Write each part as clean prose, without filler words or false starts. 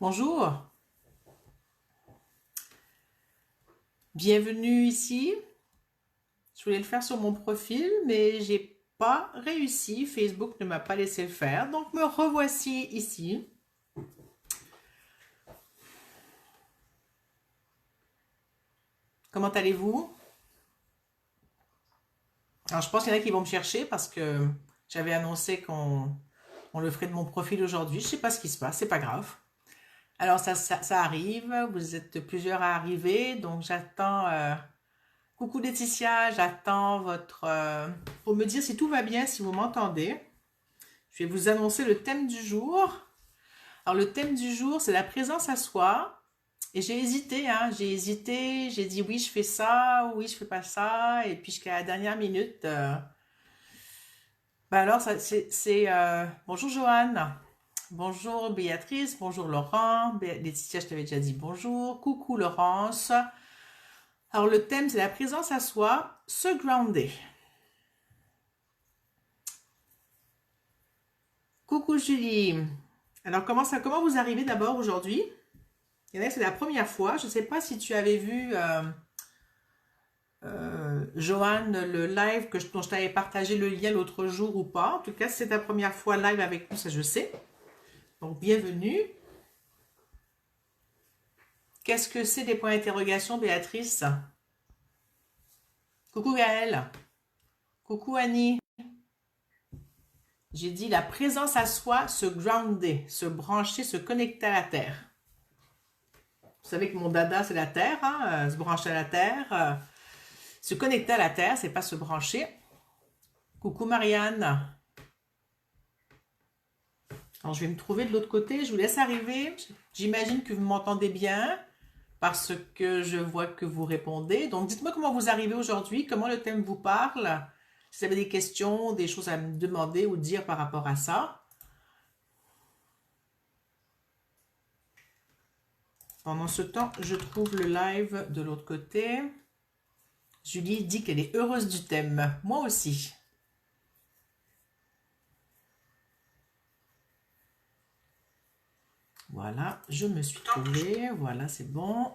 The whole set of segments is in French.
Bonjour, bienvenue ici. Je voulais le faire sur mon profil, mais j'ai pas réussi. Facebook ne m'a pas laissé le faire, donc me revoici ici. Comment allez-vous? Alors, je pense qu'il y en a qui vont me chercher parce que j'avais annoncé qu'on le ferait de mon profil aujourd'hui. Je sais pas ce qui se passe, c'est pas grave. Alors, ça arrive. Vous êtes plusieurs à arriver, donc j'attends. Coucou Laetitia, j'attends votre... pour me dire si tout va bien, si vous m'entendez. Je vais vous annoncer le thème du jour. Alors le thème du jour, c'est la présence à soi. Et j'ai hésité, j'ai dit oui, je fais ça, oui, je fais pas ça. Et puis jusqu'à la dernière minute, alors bonjour Joanne, bonjour Béatrice, bonjour Laurent, Laetitia, je t'avais déjà dit bonjour, coucou Laurence. Alors le thème, c'est la présence à soi, se grounder. Coucou Julie. Alors comment vous arrivez d'abord aujourd'hui? Il y en a, c'est la première fois. Je ne sais pas si tu avais vu, Joanne, le live dont je t'avais partagé le lien l'autre jour ou pas. En tout cas, c'est ta première fois live avec nous, ça je sais. Donc, bienvenue. Qu'est-ce que c'est des points d'interrogation, Béatrice? Coucou Gaëlle. Coucou Annie. J'ai dit la présence à soi, se grounder, se brancher, se connecter à la terre. Vous savez que mon dada, c'est la terre, se brancher à la terre. Se connecter à la terre, c'est pas se brancher. Coucou Marianne. Alors je vais me trouver de l'autre côté, je vous laisse arriver. J'imagine que vous m'entendez bien parce que je vois que vous répondez. Donc dites-moi comment vous arrivez aujourd'hui, comment le thème vous parle. Si vous avez des questions, des choses à me demander ou dire par rapport à ça. Pendant ce temps, je trouve le live de l'autre côté. Julie dit qu'elle est heureuse du thème. Moi aussi. Voilà, je me suis trouvée. Voilà, c'est bon.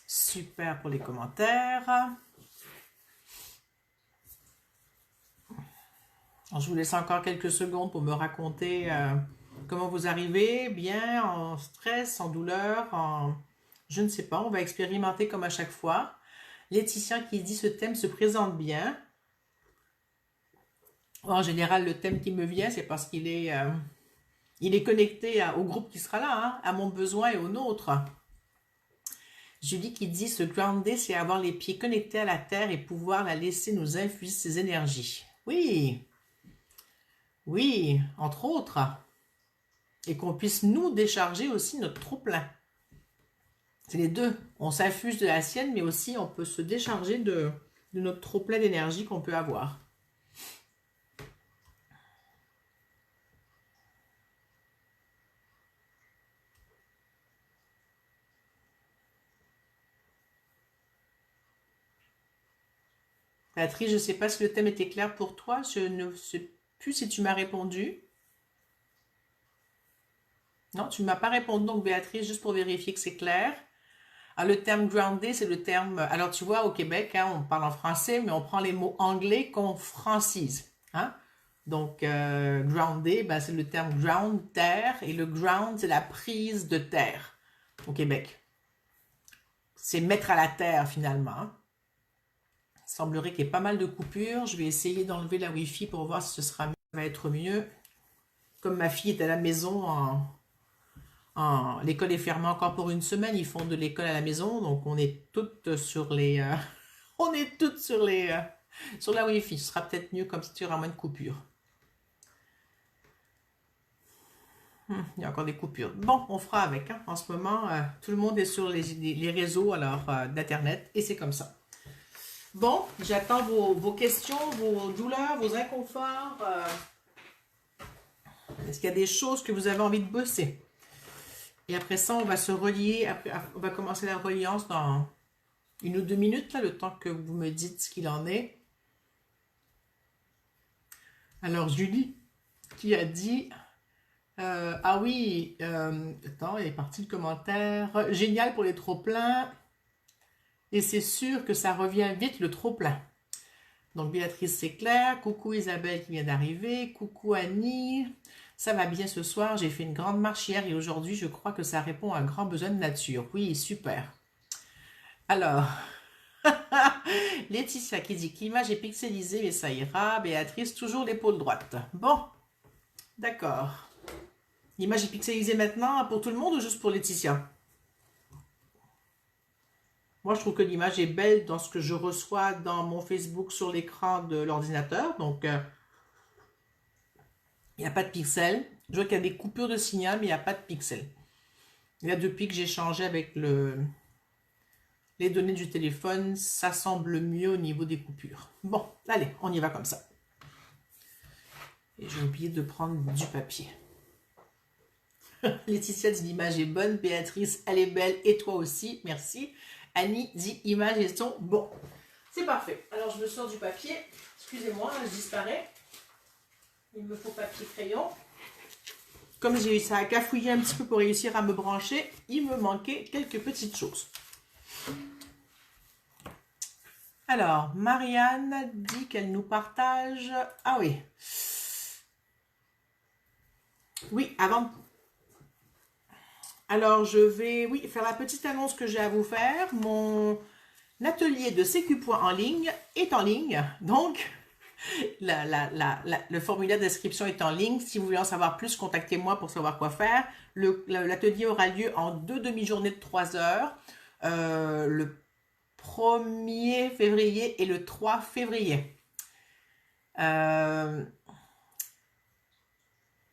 Super pour les commentaires. Alors, je vous laisse encore quelques secondes pour me raconter comment vous arrivez, bien, en stress, en douleur, je ne sais pas, on va expérimenter comme à chaque fois. Laetitia qui dit ce thème se présente bien. En général, le thème qui me vient, c'est parce il est connecté au groupe qui sera là, à mon besoin et au nôtre. Julie qui dit se grounder, c'est avoir les pieds connectés à la terre et pouvoir la laisser nous infuser ses énergies. Oui, oui, entre autres. Et qu'on puisse nous décharger aussi notre trop-plein. C'est les deux. On s'infuse de la sienne, mais aussi on peut se décharger de notre trop-plein d'énergie qu'on peut avoir. Patrice, je ne sais pas si le thème était clair pour toi. Je ne sais plus si tu m'as répondu. Non, tu ne m'as pas répondu, donc Béatrice, juste pour vérifier que c'est clair. Alors, le terme grounded, c'est le terme... Alors, tu vois, au Québec, on parle en français, mais on prend les mots anglais qu'on francise. Donc, grounded, c'est le terme ground, terre, et le ground, c'est la prise de terre au Québec. C'est mettre à la terre, finalement. Il semblerait qu'il y ait pas mal de coupures. Je vais essayer d'enlever la Wi-Fi pour voir si ce sera mieux. Ça va être mieux. Comme ma fille est à la maison l'école est fermée encore pour une semaine, ils font de l'école à la maison, donc on est toutes sur les on est toutes sur les sur la Wi-Fi. Ce sera peut-être mieux comme ça, tu auras moins de coupures. Il y a encore des coupures. Bon, on fera avec. En ce moment, tout le monde est sur les réseaux alors d'internet et c'est comme ça. Bon, j'attends vos questions, vos douleurs, vos inconforts. Est-ce qu'il y a des choses que vous avez envie de bosser? Et après ça, on va se relier. Après, on va commencer la reliance dans 1 ou 2 minutes, là, le temps que vous me dites ce qu'il en est. Alors, Julie, qui a dit... ah oui, attends, il est parti le commentaire. Génial pour les trop-pleins. Et c'est sûr que ça revient vite le trop-plein. Donc Béatrice, c'est clair. Coucou Isabelle qui vient d'arriver. Coucou Annie. Ça va bien ce soir. J'ai fait une grande marche hier et aujourd'hui, je crois que ça répond à un grand besoin de nature. Oui, super. Alors, Laetitia qui dit que l'image est pixelisée, mais ça ira. Béatrice, toujours l'épaule droite. Bon, d'accord. L'image est pixelisée maintenant pour tout le monde ou juste pour Laetitia? Moi, je trouve que l'image est belle dans ce que je reçois dans mon Facebook sur l'écran de l'ordinateur. Donc, il n'y a pas de pixels. Je vois qu'il y a des coupures de signal, mais il n'y a pas de pixels. Et là, depuis que j'ai changé avec les données du téléphone, ça semble mieux au niveau des coupures. Bon, allez, on y va comme ça. Et j'ai oublié de prendre du papier. Laetitia dit l'image est bonne. Béatrice, elle est belle. Et toi aussi, merci. Annie dit image et son. Bon, c'est parfait. Alors, je me sors du papier. Excusez-moi, je disparais. Il me faut papier crayon. Comme j'ai eu ça à cafouiller un petit peu pour réussir à me brancher, il me manquait quelques petites choses. Alors, Marianne dit qu'elle nous partage... Ah oui. Oui, avant... Alors, je vais faire la petite annonce que j'ai à vous faire. Mon atelier de CQ Point en ligne est en ligne. Donc, le formulaire d'inscription est en ligne. Si vous voulez en savoir plus, contactez-moi pour savoir quoi faire. L'atelier aura lieu en 2 demi-journées de 3 heures. Le 1er février et le 3 février.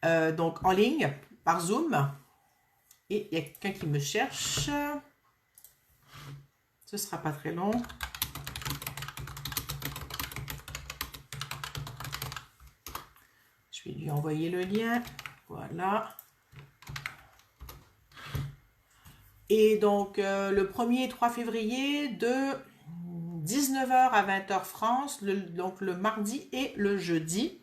Donc, en ligne, par Zoom. Et il y a quelqu'un qui me cherche. Ce ne sera pas très long. Je vais lui envoyer le lien. Voilà. Et donc, le 1er et 3 février, de 19h à 20h France, donc le mardi et le jeudi.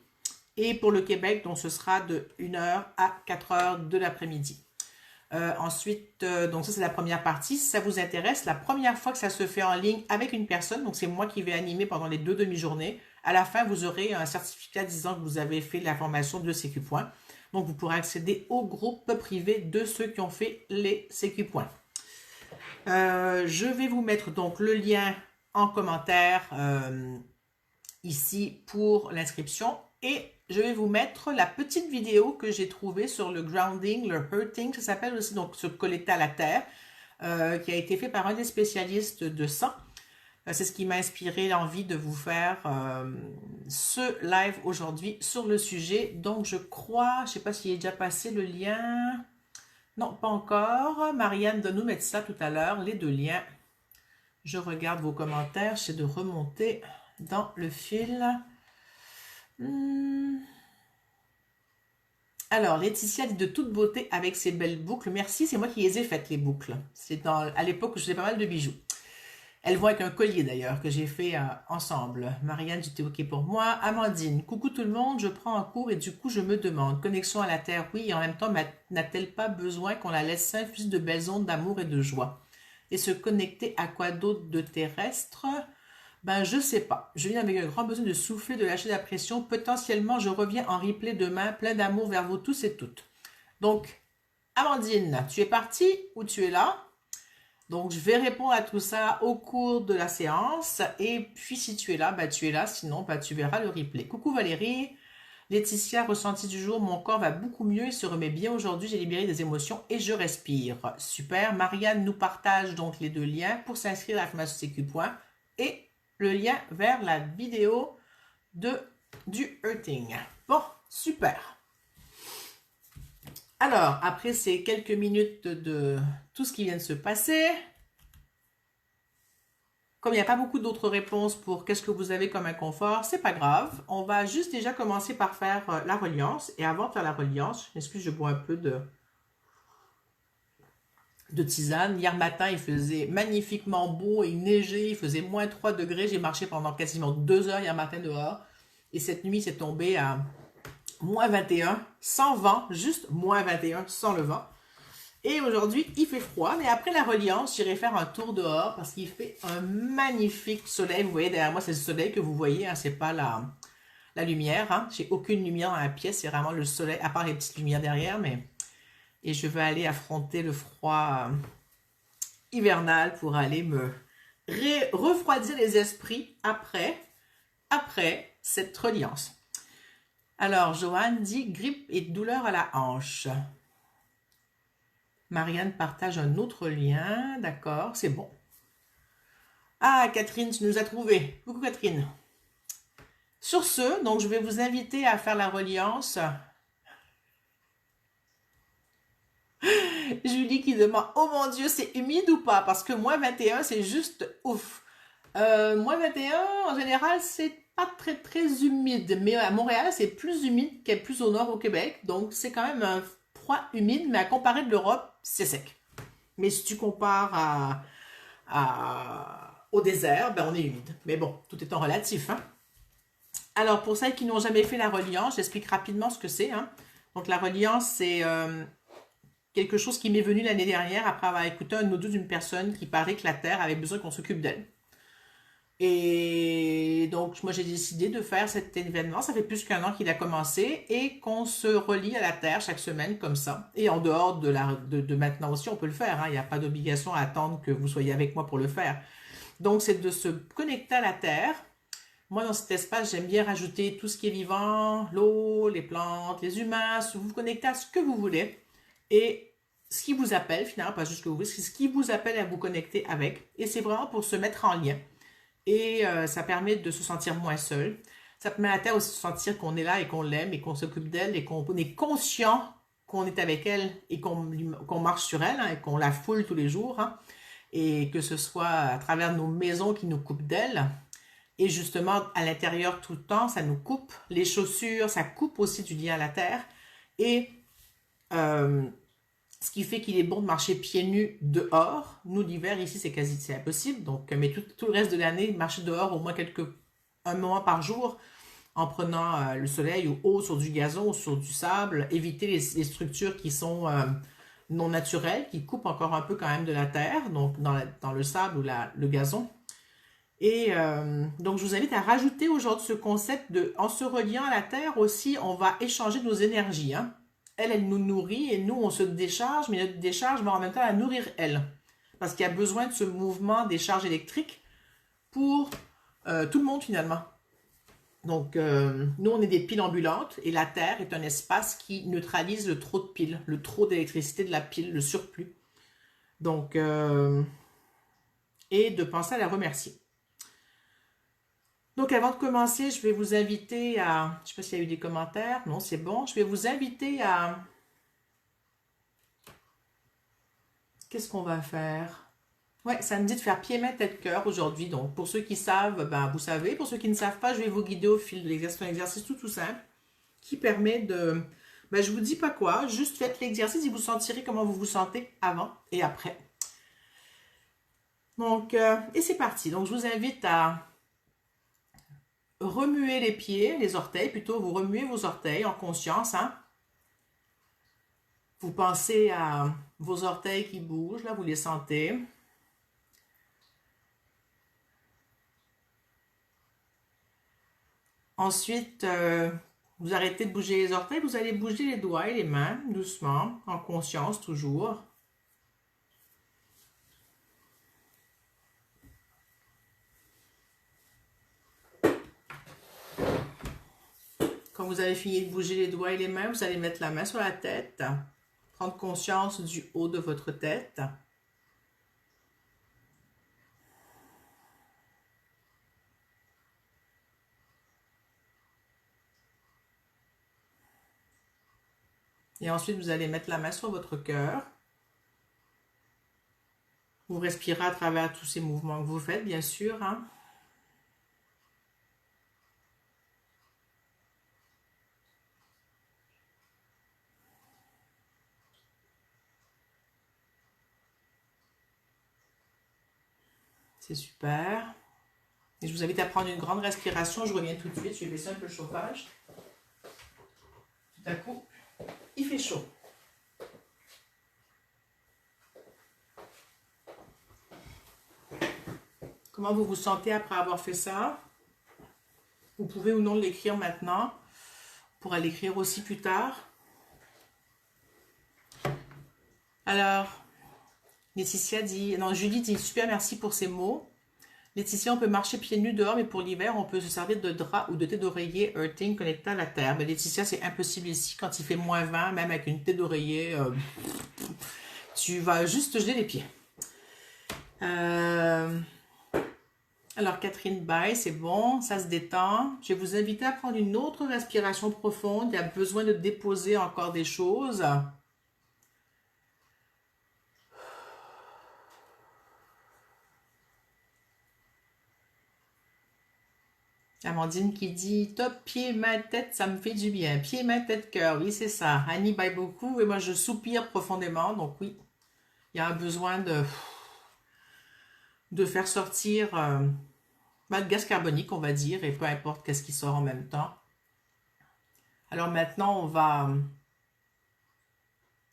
Et pour le Québec, donc ce sera de 1h à 4h de l'après-midi. Ensuite, donc ça c'est la première partie. Si ça vous intéresse, la première fois que ça se fait en ligne avec une personne, donc c'est moi qui vais animer pendant les 2 demi-journées. À la fin, vous aurez un certificat disant que vous avez fait la formation de CQ Point. Donc vous pourrez accéder au groupe privé de ceux qui ont fait les CQ Points. Je vais vous mettre donc le lien en commentaire ici pour l'inscription. Et je vais vous mettre la petite vidéo que j'ai trouvée sur le grounding, le hurting, ça s'appelle aussi donc se collecter à la terre, qui a été fait par un des spécialistes de ça. C'est ce qui m'a inspiré l'envie de vous faire ce live aujourd'hui sur le sujet. Donc je crois, je ne sais pas s'il est déjà passé le lien. Non, pas encore. Marianne doit nous mettre ça tout à l'heure, les 2 liens. Je regarde vos commentaires, j'essaie de remonter dans le fil. Alors, Laetitia dit de toute beauté avec ses belles boucles. Merci, c'est moi qui les ai faites, les boucles. C'est à l'époque où je faisais pas mal de bijoux. Elles vont avec un collier d'ailleurs, que j'ai fait ensemble. Marianne, j'étais OK pour moi. Amandine, coucou tout le monde, je prends un cours et du coup je me demande, connexion à la Terre, oui, et en même temps, n'a-t-elle pas besoin qu'on la laisse s'infuser de belles ondes d'amour et de joie? Et se connecter à quoi d'autre de terrestre? Ben, je sais pas. Je viens avec un grand besoin de souffler, de lâcher la pression. Potentiellement, je reviens en replay demain, plein d'amour vers vous tous et toutes. Donc, Amandine, tu es partie ou tu es là? Donc, je vais répondre à tout ça au cours de la séance. Et puis, si tu es là, ben, tu es là. Sinon, ben, tu verras le replay. Coucou Valérie. Laetitia, ressenti du jour. Mon corps va beaucoup mieux. Il se remet bien aujourd'hui. J'ai libéré des émotions et je respire. Super. Marianne nous partage donc les 2 liens pour s'inscrire à la formation CQ Point et le lien vers la vidéo du hurting. Bon, super. Alors, après ces quelques minutes de tout ce qui vient de se passer, comme il n'y a pas beaucoup d'autres réponses pour qu'est-ce que vous avez comme inconfort, c'est pas grave. On va juste déjà commencer par faire la reliance. Et avant de faire la reliance, je m'excuse, je bois un peu de tisane. Hier matin, il faisait magnifiquement beau, il neigeait, il faisait moins 3 degrés. J'ai marché pendant quasiment 2 heures hier matin dehors. Et cette nuit, c'est tombé à moins 21, sans vent, juste moins 21, sans le vent. Et aujourd'hui, il fait froid, mais après la reliance, j'irai faire un tour dehors parce qu'il fait un magnifique soleil. Vous voyez derrière moi, c'est le soleil que vous voyez, hein, c'est pas la lumière. Hein. J'ai aucune lumière dans la pièce, c'est vraiment le soleil, à part les petites lumières derrière. Et je vais aller affronter le froid hivernal pour aller me refroidir les esprits après cette reliance. Alors, Joanne dit grippe et douleur à la hanche. Marianne partage un autre lien. D'accord, c'est bon. Ah, Catherine, tu nous as trouvé. Coucou, Catherine. Sur ce, donc, je vais vous inviter à faire la reliance. Julie qui demande, oh mon Dieu, c'est humide ou pas? Parce que moins 21, c'est juste ouf. Moins 21, en général, c'est pas très très humide. Mais à Montréal, c'est plus humide qu'est plus au nord au Québec. Donc, c'est quand même un froid humide, mais à comparer de l'Europe, c'est sec. Mais si tu compares au désert, ben on est humide. Mais bon, tout est en relatif. Hein. Alors, pour celles qui n'ont jamais fait la reliance, j'explique rapidement ce que c'est. Hein. Donc, la reliance, c'est quelque chose qui m'est venu l'année dernière après avoir écouté un audio d'une personne qui parlait que la Terre avait besoin qu'on s'occupe d'elle. Et donc, moi, j'ai décidé de faire cet événement. Ça fait plus qu'1 an qu'il a commencé et qu'on se relie à la Terre chaque semaine comme ça. Et en dehors de maintenant aussi, on peut le faire. Hein. Il n'y a pas d'obligation à attendre que vous soyez avec moi pour le faire. Donc, c'est de se connecter à la Terre. Moi, dans cet espace, j'aime bien rajouter tout ce qui est vivant, l'eau, les plantes, les humains. Vous vous connectez à ce que vous voulez. Et ce qui vous appelle, finalement, pas juste ce que vous voulez, c'est ce qui vous appelle à vous connecter avec. Et c'est vraiment pour se mettre en lien. Et ça permet de se sentir moins seul. Ça permet à la Terre aussi de se sentir qu'on est là et qu'on l'aime et qu'on s'occupe d'elle et qu'on est conscient qu'on est avec elle et qu'on marche sur elle hein, et qu'on la foule tous les jours. Hein, et que ce soit à travers nos maisons qui nous coupent d'elle. Et justement, à l'intérieur tout le temps, ça nous coupe. Les chaussures, ça coupe aussi du lien à la Terre. Et ce qui fait qu'il est bon de marcher pieds nus dehors. Nous, l'hiver, ici, c'est impossible. Donc, mais tout le reste de l'année, marcher dehors au moins un moment par jour en prenant le soleil ou haut sur du gazon ou sur du sable. Éviter les structures qui sont non naturelles, qui coupent encore un peu quand même de la terre, donc dans le sable ou le gazon. Et donc, je vous invite à rajouter aujourd'hui ce concept en se reliant à la terre aussi, on va échanger nos énergies. Hein. Elle nous nourrit et nous, on se décharge, mais notre décharge va en même temps la nourrir elle. Parce qu'il y a besoin de ce mouvement des charges électriques pour tout le monde finalement. Donc, nous, on est des piles ambulantes et la Terre est un espace qui neutralise le trop de piles, le trop d'électricité de la pile, le surplus. Donc, et de penser à la remercier. Donc, avant de commencer, je vais vous inviter à... Je ne sais pas s'il y a eu des commentaires. Non, c'est bon. Je vais vous inviter à... Qu'est-ce qu'on va faire? Ouais, ça me dit de faire pied, main, tête, cœur aujourd'hui. Donc, pour ceux qui savent, ben, vous savez. Pour ceux qui ne savent pas, je vais vous guider au fil de l'exercice. Un exercice tout simple qui permet de... Ben, je ne vous dis pas quoi. Juste faites l'exercice et vous sentirez comment vous vous sentez avant et après. Donc, et c'est parti. Donc, je vous invite à... remuez les pieds, les orteils, plutôt vous remuez vos orteils en conscience. Hein? Vous pensez à vos orteils qui bougent, là, vous les sentez. Ensuite, vous arrêtez de bouger les orteils, vous allez bouger les doigts et les mains, doucement, en conscience toujours. Quand vous avez fini de bouger les doigts et les mains, vous allez mettre la main sur la tête, prendre conscience du haut de votre tête. Et ensuite, vous allez mettre la main sur votre cœur. Vous respirez à travers tous ces mouvements que vous faites, bien sûr. Hein. C'est super. Et je vous invite à prendre une grande respiration. Je reviens tout de suite. Je vais baisser un peu le chauffage. D'un coup, il fait chaud. Comment vous vous sentez après avoir fait ça? Vous pouvez ou non l'écrire maintenant. On pourra l'écrire aussi plus tard. Alors, Laetitia dit, non, Julie dit, super, merci pour ces mots. Laetitia, on peut marcher pieds nus dehors, mais pour l'hiver, on peut se servir de drap ou de thé d'oreiller Earthing connecté à la terre. Mais Laetitia, c'est impossible ici. Quand il fait -20, même avec une thé d'oreiller, tu vas juste geler les pieds. Alors, Catherine Bay, c'est bon, ça se détend. Je vais vous inviter à prendre une autre respiration profonde. Il y a besoin de déposer encore des choses. Amandine qui dit top, pied, main, tête, ça me fait du bien. Pied, main, tête, cœur. Oui, c'est ça. Annie baille beaucoup et moi je soupire profondément. Donc oui, il y a un besoin de faire sortir le gaz carbonique, on va dire, et peu importe qu'est-ce qui sort en même temps. Alors maintenant, on va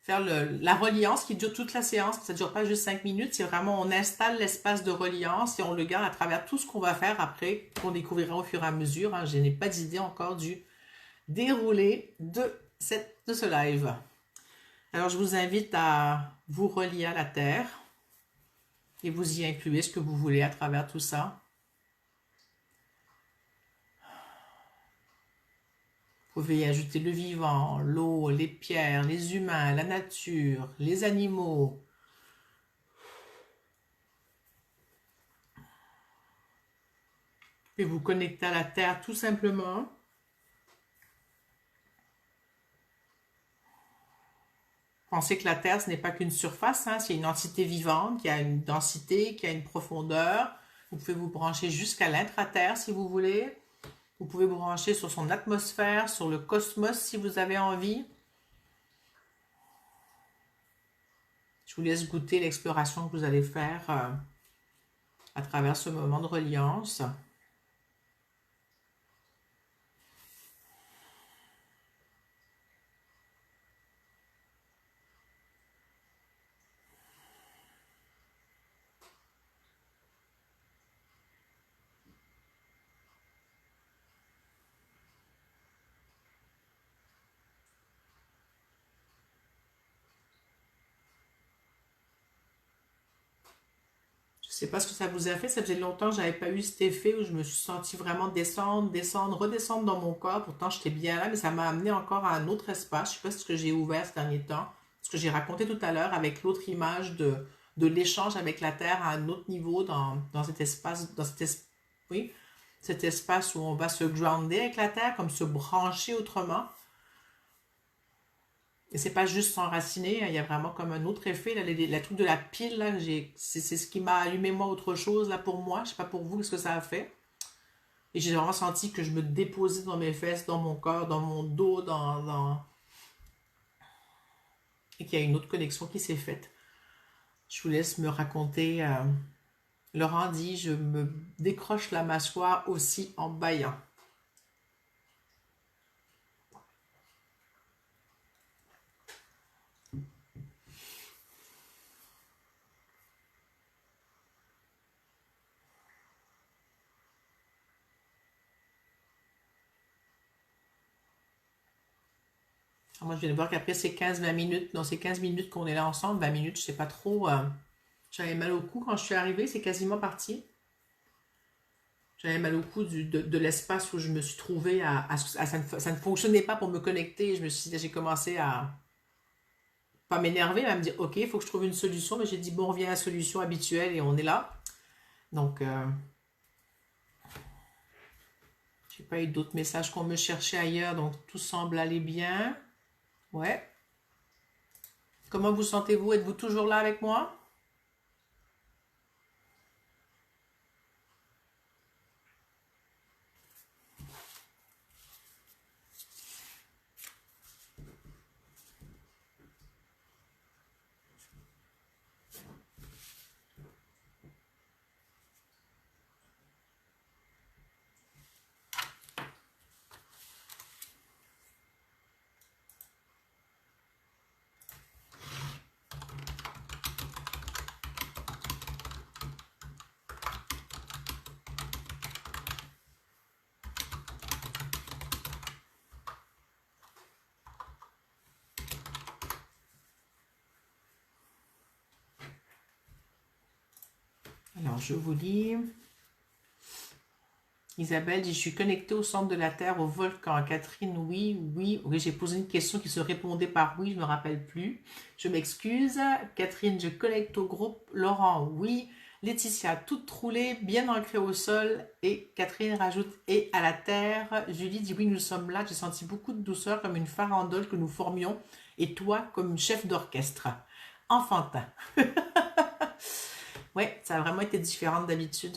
faire la reliance qui dure toute la séance. Ça ne dure pas juste 5 minutes. C'est vraiment, on installe l'espace de reliance et on le garde à travers tout ce qu'on va faire après, qu'on découvrira au fur et à mesure. Hein. Je n'ai pas d'idée encore du déroulé de ce live. Alors, je vous invite à vous relier à la Terre et vous y incluez ce que vous voulez à travers tout ça. Vous pouvez y ajouter le vivant, l'eau, les pierres, les humains, la nature, les animaux. Et vous connecter à la Terre tout simplement. Pensez que la Terre, ce n'est pas qu'une surface, hein, c'est une entité vivante qui a une densité, qui a une profondeur. Vous pouvez vous brancher jusqu'à l'intra-Terre si vous voulez. Vous pouvez vous brancher sur son atmosphère, sur le cosmos si vous avez envie. Je vous laisse goûter l'exploration que vous allez faire à travers ce moment de reliance. Je sais pas ce que ça vous a fait, ça faisait longtemps que j'avais pas eu cet effet où je me suis sentie vraiment descendre, descendre, redescendre dans mon corps. Pourtant, j'étais bien là, mais ça m'a amené encore à un autre espace. Je sais pas ce que j'ai ouvert ces derniers temps. Ce que j'ai raconté tout à l'heure avec l'autre image de l'échange avec la Terre à un autre niveau dans cet espace, oui, cet espace où on va se grounder avec la Terre, comme se brancher autrement. Et c'est pas juste s'enraciner, hein, il y a vraiment comme un autre effet. Là, la truc de la pile, là, c'est ce qui m'a allumé moi autre chose là pour moi. Je sais pas pour vous, qu'est-ce que ça a fait. Et j'ai vraiment senti que je me déposais dans mes fesses, dans mon corps, dans mon dos, et qu'il y a une autre connexion qui s'est faite. Je vous laisse me raconter. Laurent dit, je me décroche la mâchoire aussi en bâillant. Moi, je viens de voir qu'après ces 15-20 minutes, dans ces 15 minutes qu'on est là ensemble, 20 minutes, je sais pas trop. J'avais mal au cou quand je suis arrivée, c'est quasiment parti. J'avais mal au cou de l'espace où je me suis trouvée ça ne fonctionnait pas pour me connecter. J'ai commencé à pas m'énerver, mais à me dire, ok, il faut que je trouve une solution. Mais j'ai dit, bon, on revient à la solution habituelle et on est là. Donc, j'ai pas eu d'autres messages qu'on me cherchait ailleurs, donc tout semble aller bien. Ouais. Comment vous sentez-vous? Êtes-vous toujours là avec moi? je vous lis. Isabelle dit, je suis connectée au centre de la Terre, au volcan. Catherine, oui, oui. Oui, j'ai posé une question qui se répondait par oui, je ne me rappelle plus. Je m'excuse. Catherine, je connecte au groupe. Laurent, oui. Laetitia, toute roulée, bien ancrée au sol. Et Catherine rajoute, et à la Terre. Julie dit, oui, nous sommes là. J'ai senti beaucoup de douceur comme une farandole que nous formions. Et toi, comme chef d'orchestre. Enfantin. Ouais, ça a vraiment été différent d'habitude.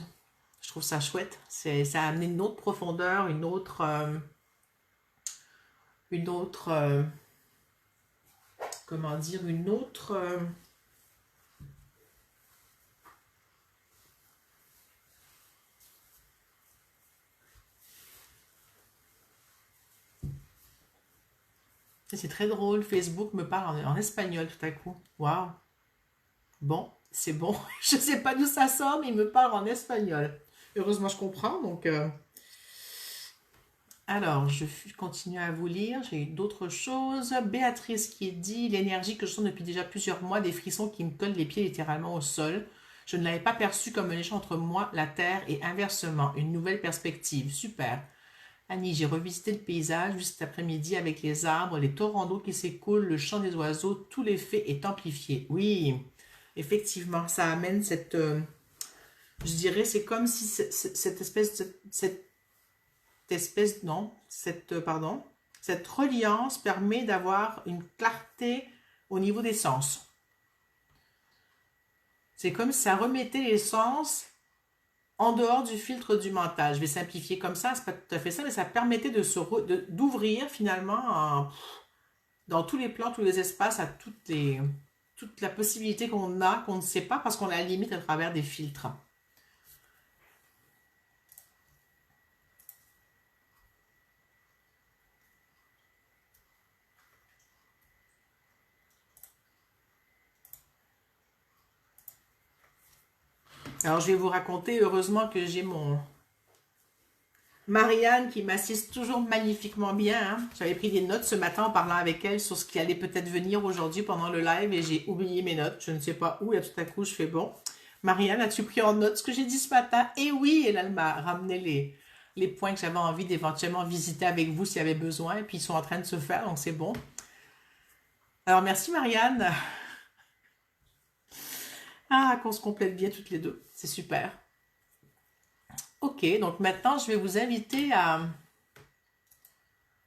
Je trouve ça chouette. Ça a amené une autre profondeur, comment dire, une autre. C'est très drôle. Facebook me parle en espagnol tout à coup. Waouh. Bon, c'est bon. Je sais pas d'où ça sort, mais il me parle en espagnol. Heureusement, je comprends. Donc, alors, je continue à vous lire. J'ai eu d'autres choses. Béatrice qui dit l'énergie que je sens depuis déjà plusieurs mois, des frissons qui me collent les pieds littéralement au sol. Je ne l'avais pas perçu comme un échange entre moi, la terre et inversement. Une nouvelle perspective. Super. Annie, j'ai revisité le paysage juste cet après-midi avec les arbres, les torrents d'eau qui s'écoulent, le chant des oiseaux. Tout l'effet est amplifié. Oui, effectivement, ça amène je dirais, c'est comme si cette reliance permet d'avoir une clarté au niveau des sens. C'est comme si ça remettait les sens en dehors du filtre du mental. Je vais simplifier comme ça, c'est pas tout à fait ça, mais ça permettait d'ouvrir finalement dans tous les plans, tous les espaces, à toute la possibilité qu'on a, qu'on ne sait pas parce qu'on la limite à travers des filtres. Alors, je vais vous raconter, heureusement que j'ai mon Marianne qui m'assiste toujours magnifiquement bien. Hein. J'avais pris des notes ce matin en parlant avec elle sur ce qui allait peut-être venir aujourd'hui pendant le live et j'ai oublié mes notes. Je ne sais pas où et tout à coup, je fais bon. Marianne, as-tu pris en note ce que j'ai dit ce matin? Et oui, et là, elle m'a ramené les points que j'avais envie d'éventuellement visiter avec vous s'il y avait besoin. Et puis, ils sont en train de se faire, donc c'est bon. Alors, merci Marianne. Ah, qu'on se complète bien toutes les deux. C'est super. Ok, donc maintenant, je vais vous inviter à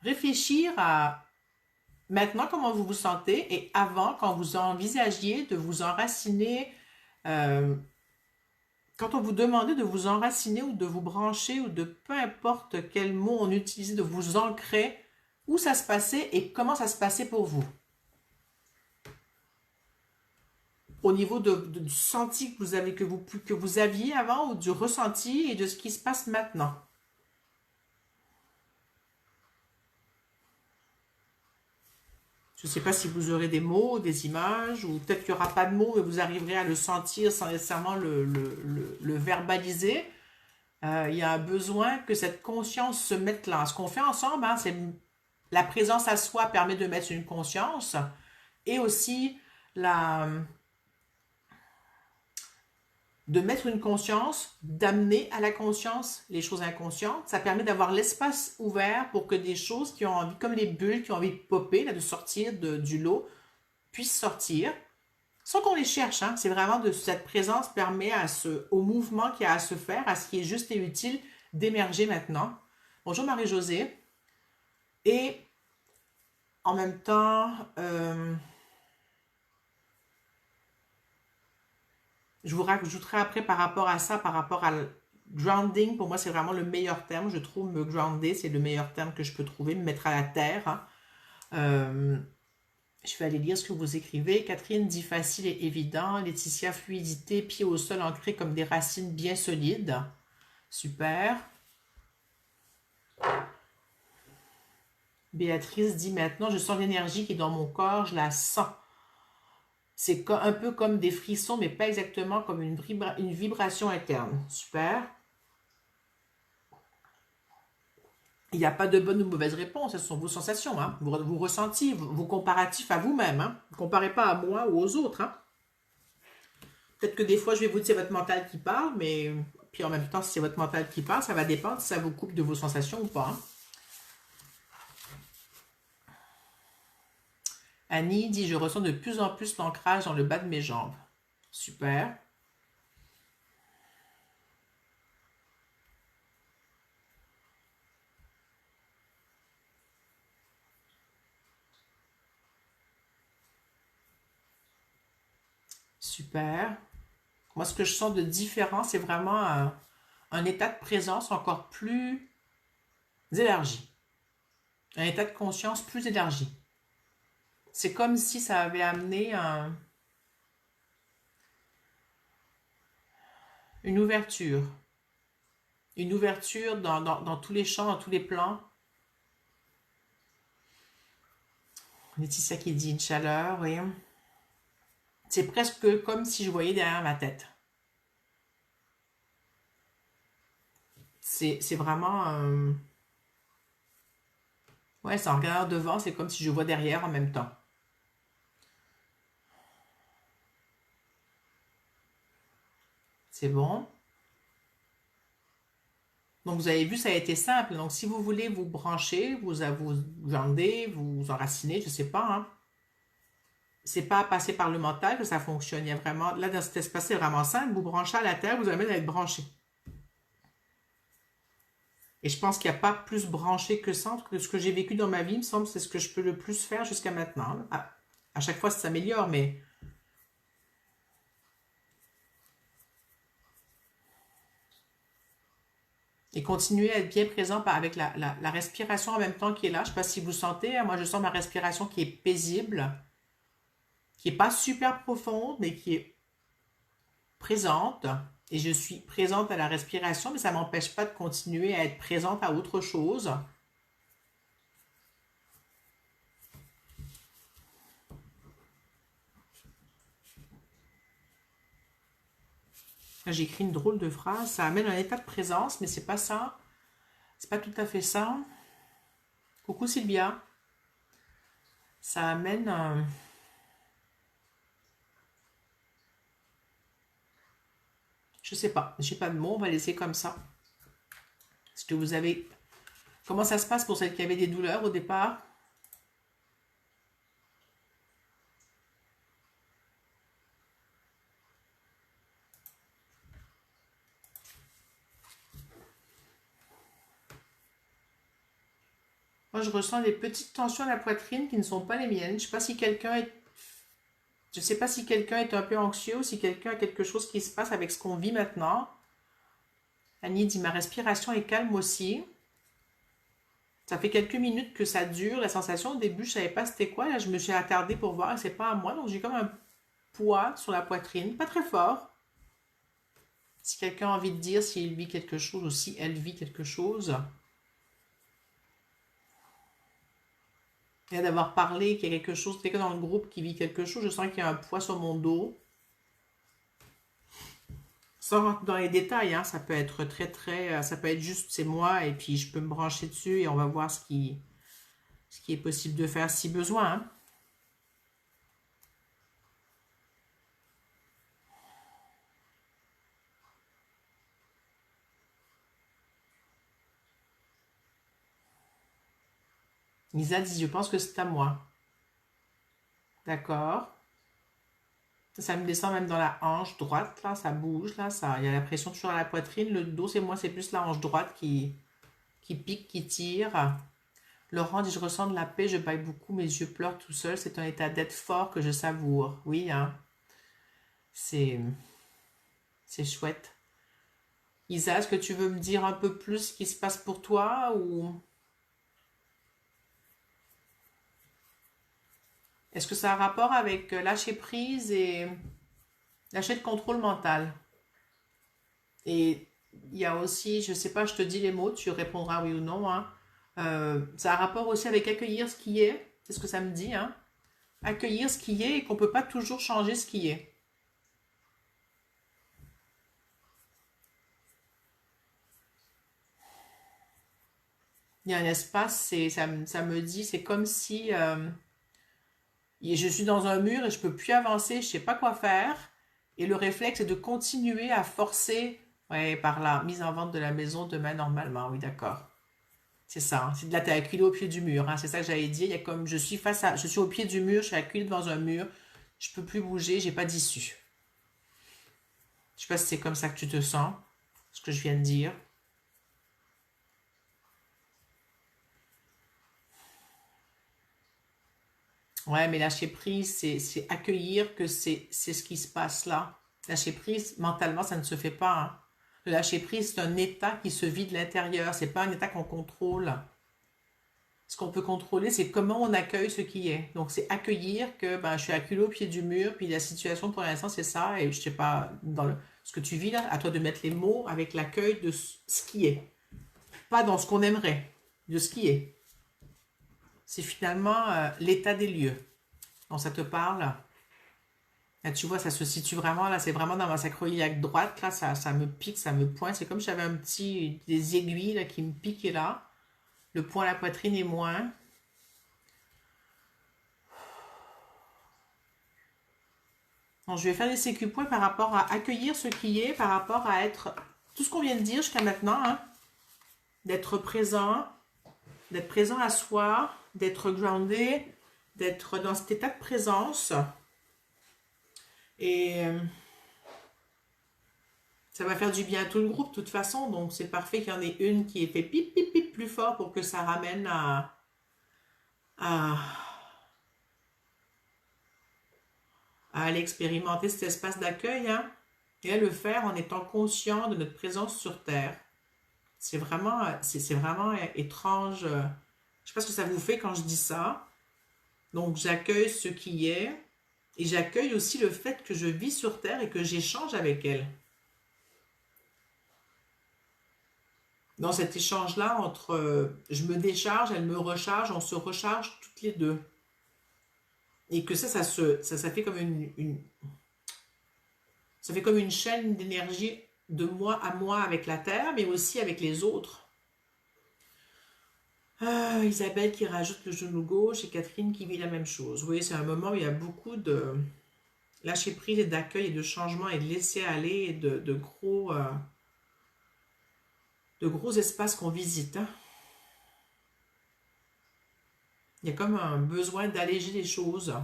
réfléchir à maintenant comment vous vous sentez et avant, quand vous envisagiez de vous enraciner, euh, quand on vous demandait de vous enraciner ou de vous brancher ou de peu importe quel mot on utilisait, de vous ancrer, où ça se passait et comment ça se passait pour vous. Au niveau du senti que vous aviez avant ou du ressenti et de ce qui se passe maintenant. Je ne sais pas si vous aurez des mots, des images, ou peut-être qu'il n'y aura pas de mots, mais vous arriverez à le sentir sans nécessairement le verbaliser. Il y a un besoin que cette conscience se mette là. Ce qu'on fait ensemble, hein, c'est la présence à soi permet de mettre une conscience et aussi de mettre une conscience, d'amener à la conscience les choses inconscientes. Ça permet d'avoir l'espace ouvert pour que des choses qui ont envie, comme les bulles qui ont envie de popper, là, de sortir du lot, puissent sortir. Sans qu'on les cherche, hein. C'est vraiment cette présence permet au mouvement qui a à se faire, à ce qui est juste et utile, d'émerger maintenant. Bonjour Marie-Josée. Et en même temps, je vous rajouterai après par rapport à ça, par rapport à grounding, pour moi c'est vraiment le meilleur terme, je trouve, me grounder, c'est le meilleur terme que je peux trouver, me mettre à la terre. Hein. Je vais aller lire ce que vous écrivez. Catherine dit facile et évident. Laetitia, fluidité, pieds au sol ancrés comme des racines bien solides. Super. Béatrice dit maintenant, je sens l'énergie qui est dans mon corps, je la sens. C'est un peu comme des frissons, mais pas exactement comme une vibration interne. Super. Il n'y a pas de bonne ou mauvaise réponse, ce sont vos sensations, hein, vos ressentis, vos comparatifs à vous-même. Hein. Ne comparez pas à moi ou aux autres. Hein. Peut-être que des fois, je vais vous dire c'est votre mental qui parle, mais puis en même temps, si c'est votre mental qui parle, ça va dépendre si ça vous coupe de vos sensations ou pas, hein. Annie dit, je ressens de plus en plus l'ancrage dans le bas de mes jambes. Super. Super. Moi, ce que je sens de différent, c'est vraiment un état de présence encore plus élargi. Un état de conscience plus élargi. C'est comme si ça avait amené une ouverture. Une ouverture dans tous les champs, dans tous les plans. Laetitia qui dit une chaleur, oui. C'est presque comme si je voyais derrière ma tête. C'est vraiment... ouais, c'est en regardant devant, c'est comme si je vois derrière en même temps. C'est bon. Donc vous avez vu, ça a été simple. Donc si vous voulez vous brancher, vous glandez, vous enracinez, je ne sais pas, hein. C'est pas à passer par le mental que ça fonctionne. Il y a vraiment, là dans cet espace, c'est vraiment simple. Vous branchez à la terre, vous amène à être branché. Et je pense qu'il n'y a pas plus branché que ça. Que ce que j'ai vécu dans ma vie, il me semble, c'est ce que je peux le plus faire jusqu'à maintenant. À chaque fois, ça s'améliore, mais et continuer à être bien présent avec la respiration en même temps qui est là. Je ne sais pas si vous sentez, hein. Moi je sens ma respiration qui est paisible, qui n'est pas super profonde, mais qui est présente. Et je suis présente à la respiration, mais ça ne m'empêche pas de continuer à être présente à autre chose. J'ai écrit une drôle de phrase, ça amène un état de présence, mais c'est pas ça. C'est pas tout à fait ça. Coucou Sylvia. Ça amène un... Je sais pas, j'ai pas de mots, on va laisser comme ça. Est-ce que vous avez... Comment ça se passe pour celles qui avaient des douleurs au départ? Moi, je ressens des petites tensions à la poitrine qui ne sont pas les miennes. Je sais pas si quelqu'un est un peu anxieux ou si quelqu'un a quelque chose qui se passe avec ce qu'on vit maintenant. Annie dit, ma respiration est calme aussi. Ça fait quelques minutes que ça dure. La sensation, au début, je savais pas c'était quoi. Là, je me suis attardée pour voir et c'est pas à moi. Donc, j'ai comme un poids sur la poitrine. Pas très fort. Si quelqu'un a envie de dire s'il vit quelque chose ou si elle vit quelque chose. Et d'avoir parlé qu'il y a quelque chose, quelqu'un dans le groupe qui vit quelque chose, je sens qu'il y a un poids sur mon dos. Sans rentrer dans les détails, hein, ça peut être ça peut être juste c'est moi et puis je peux me brancher dessus et on va voir ce qui est possible de faire si besoin, hein. Lisa dit, je pense que c'est à moi. D'accord. Ça me descend même dans la hanche droite, là, ça bouge, là, il y a la pression toujours à la poitrine. Le dos, c'est moi, c'est plus la hanche droite qui pique, qui tire. Laurent dit, je ressens de la paix, je baille beaucoup, mes yeux pleurent tout seuls. C'est un état d'être fort que je savoure. Oui, hein, c'est, c'est chouette. Isa, est-ce que tu veux me dire un peu plus ce qui se passe pour toi ou est-ce que ça a un rapport avec lâcher prise et lâcher le contrôle mental? Et il y a aussi, je sais pas, je te dis les mots, tu répondras oui ou non, hein. Ça a un rapport aussi avec accueillir ce qui est, c'est ce que ça me dit, hein. Accueillir ce qui est et qu'on peut pas toujours changer ce qui est. Il y a un espace, ça me dit, c'est comme si je suis dans un mur et je peux plus avancer, je sais pas quoi faire. Et le réflexe est de continuer à forcer, ouais, par la mise en vente de la maison demain normalement. Oui, d'accord. C'est ça, hein. C'est de là, t'es acculé au pied du mur, hein. C'est ça que j'avais dit. Il y a comme, je suis au pied du mur, je suis acculé devant un mur. Je peux plus bouger, j'ai pas d'issue. Je sais pas si c'est comme ça que tu te sens, ce que je viens de dire. Ouais, mais lâcher prise, c'est accueillir que c'est ce qui se passe là. Lâcher prise, mentalement, ça ne se fait pas, hein. Le lâcher prise, c'est un état qui se vit de l'intérieur. C'est pas un état qu'on contrôle. Ce qu'on peut contrôler, c'est comment on accueille ce qui est. Donc, c'est accueillir que ben, je suis acculé au pied du mur, puis la situation pour l'instant, c'est ça. Et je sais pas, ce que tu vis là, à toi de mettre les mots avec l'accueil de ce qui est. Pas dans ce qu'on aimerait, de ce qui est. C'est finalement l'état des lieux. Donc, ça te parle. Là, tu vois, ça se situe vraiment, là, c'est vraiment dans ma sacro-iliaque droite, là, ça me pique, ça me pointe. C'est comme si j'avais des aiguilles là, qui me piquaient là. Le poing à la poitrine est moins. Donc, je vais faire des sécu-points par rapport à accueillir ce qui est, par rapport à être, tout ce qu'on vient de dire jusqu'à maintenant, hein, d'être présent à soi, d'être groundé, d'être dans cet état de présence. Et ça va faire du bien à tout le groupe de toute façon. Donc c'est parfait qu'il y en ait une qui ait fait pip pip pip plus fort pour que ça ramène à aller expérimenter cet espace d'accueil, hein, et à le faire en étant conscient de notre présence sur Terre. C'est vraiment étrange. Je ne sais pas ce que ça vous fait quand je dis ça. Donc j'accueille ce qui est et j'accueille aussi le fait que je vis sur Terre et que j'échange avec elle. Dans cet échange-là, entre je me décharge, elle me recharge, on se recharge toutes les deux. Et que ça fait comme ça fait comme une chaîne d'énergie de moi à moi avec la Terre, mais aussi avec les autres. Isabelle qui rajoute le genou gauche et Catherine qui vit la même chose. Oui, c'est un moment où il y a beaucoup de lâcher prise et d'accueil et de changement et de laisser aller et de gros espaces qu'on visite, hein. Il y a comme un besoin d'alléger les choses.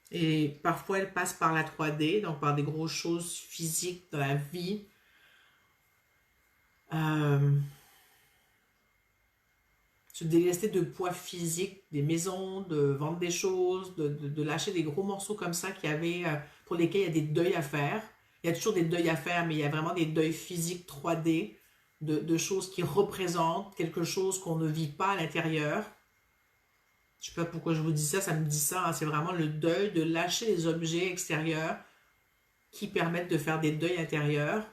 Et parfois, elle passe par la 3D, donc par des grosses choses physiques dans la vie. Se délester de poids physique, des maisons, de vendre des choses, de lâcher des gros morceaux comme ça pour lesquels il y a des deuils à faire. Il y a toujours des deuils à faire, mais il y a vraiment des deuils physiques 3D, de choses qui représentent quelque chose qu'on ne vit pas à l'intérieur. Je ne sais pas pourquoi je vous dis ça, ça me dit ça, hein. C'est vraiment le deuil de lâcher les objets extérieurs qui permettent de faire des deuils intérieurs.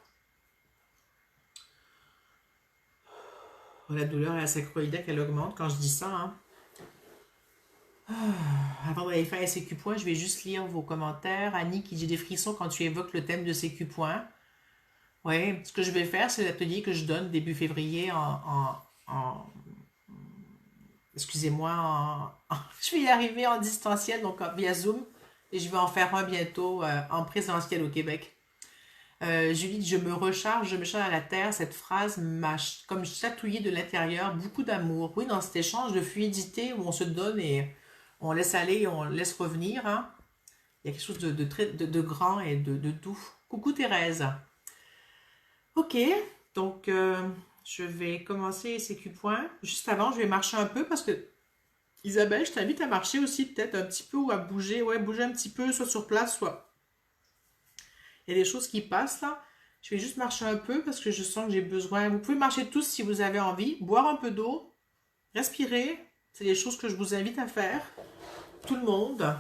La douleur et la sacroiliaque, elle augmente quand je dis ça, hein. Avant d'aller faire les sécu-points, je vais juste lire vos commentaires. Annie qui dit des frissons quand tu évoques le thème de sécu-points. Oui, ce que je vais faire, c'est l'atelier que je donne début février excusez-moi, je vais y arriver en distanciel, donc via Zoom, et je vais en faire un bientôt en présentiel au Québec. Julie, je me recharge à la terre. Cette phrase m'a comme chatouillé de l'intérieur, beaucoup d'amour. Oui, dans cet échange de fluidité où on se donne et on laisse aller et on laisse revenir, hein, il y a quelque chose de grand et de doux. Coucou Thérèse. Ok, donc je vais commencer ces Q-points. Juste avant, je vais marcher un peu parce que Isabelle, je t'invite à marcher aussi peut-être un petit peu ou à bouger. Ouais, bouger un petit peu, soit sur place, soit... Il y a des choses qui passent là. Je vais juste marcher un peu parce que je sens que j'ai besoin. Vous pouvez marcher tous si vous avez envie. Boire un peu d'eau. Respirer. C'est des choses que je vous invite à faire. Tout le monde.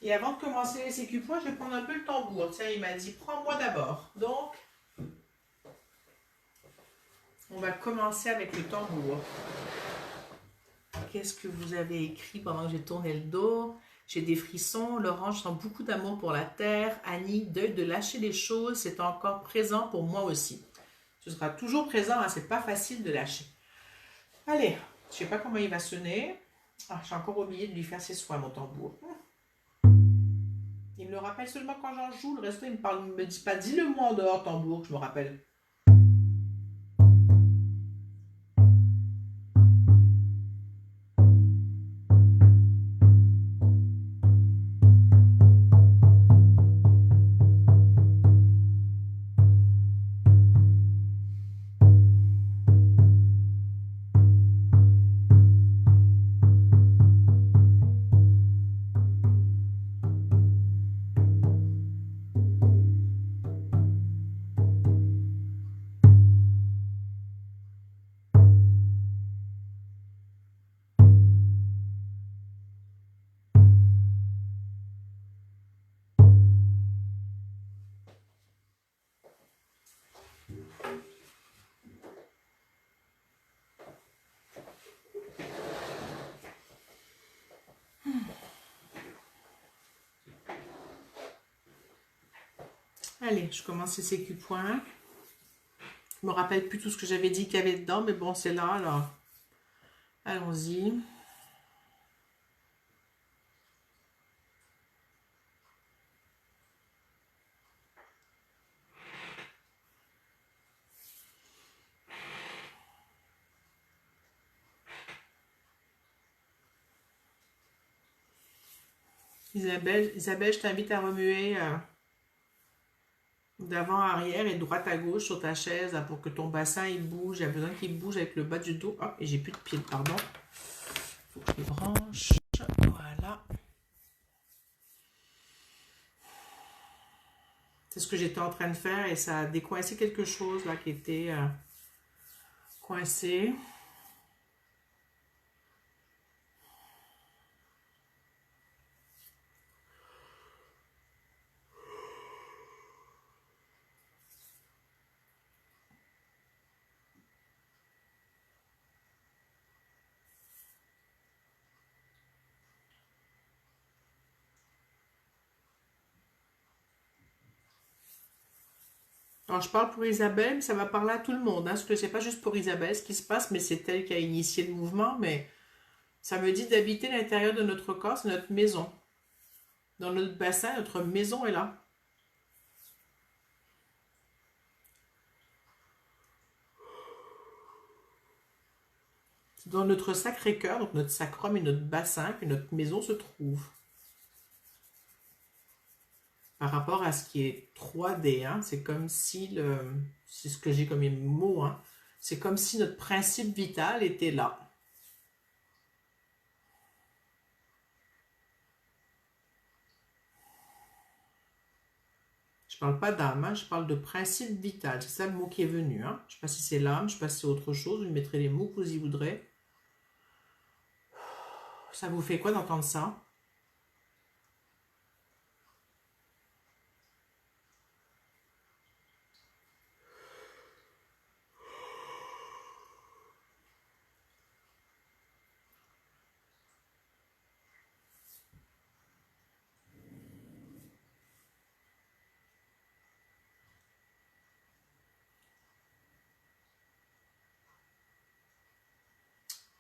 Et avant de commencer les sécu-points, je vais prendre un peu le tambour. Tiens, il m'a dit, prends-moi d'abord. Donc, on va commencer avec le tambour. Qu'est-ce que vous avez écrit pendant que j'ai tourné le dos? J'ai des frissons. Laurent, je sens beaucoup d'amour pour la terre. Annie, deuil de lâcher les choses, c'est encore présent pour moi aussi. Ce sera toujours présent, hein, c'est pas facile de lâcher. Allez, je sais pas comment il va sonner. Ah, j'ai encore oublié de lui faire ses soins, mon tambour. Il me le rappelle seulement quand j'en joue. Le reste, il me dit pas, dis-le moi en dehors, tambour, que je me rappelle. Allez, je commence ces sécu-points. Je me rappelle plus tout ce que j'avais dit qu'il y avait dedans, mais bon, c'est là, alors. Allons-y. Isabelle, Isabelle, je t'invite à remuer d'avant à arrière et de droite à gauche sur ta chaise là, pour que ton bassin il bouge. J'ai besoin qu'il bouge avec le bas du dos. Oh, et j'ai plus de pied, pardon. Faut que je les branche. Voilà. C'est ce que j'étais en train de faire et ça a décoincé quelque chose là qui était coincé. Alors, je parle pour Isabelle, mais ça va parler à tout le monde. Hein, parce que c'est pas juste pour Isabelle ce qui se passe, mais c'est elle qui a initié le mouvement. Mais ça me dit d'habiter l'intérieur de notre corps, c'est notre maison. Dans notre bassin, notre maison est là. C'est dans notre sacré-cœur, donc notre sacrum et notre bassin, que notre maison se trouve. Par rapport à ce qui est 3D, hein, c'est comme si c'est ce que j'ai comme mot, hein, c'est comme si notre principe vital était là. Je parle pas d'âme, hein, je parle de principe vital. C'est ça le mot qui est venu. Hein. Je ne sais pas si c'est l'âme, je ne sais pas si c'est autre chose. Vous mettrez les mots que vous y voudrez. Ça vous fait quoi d'entendre ça?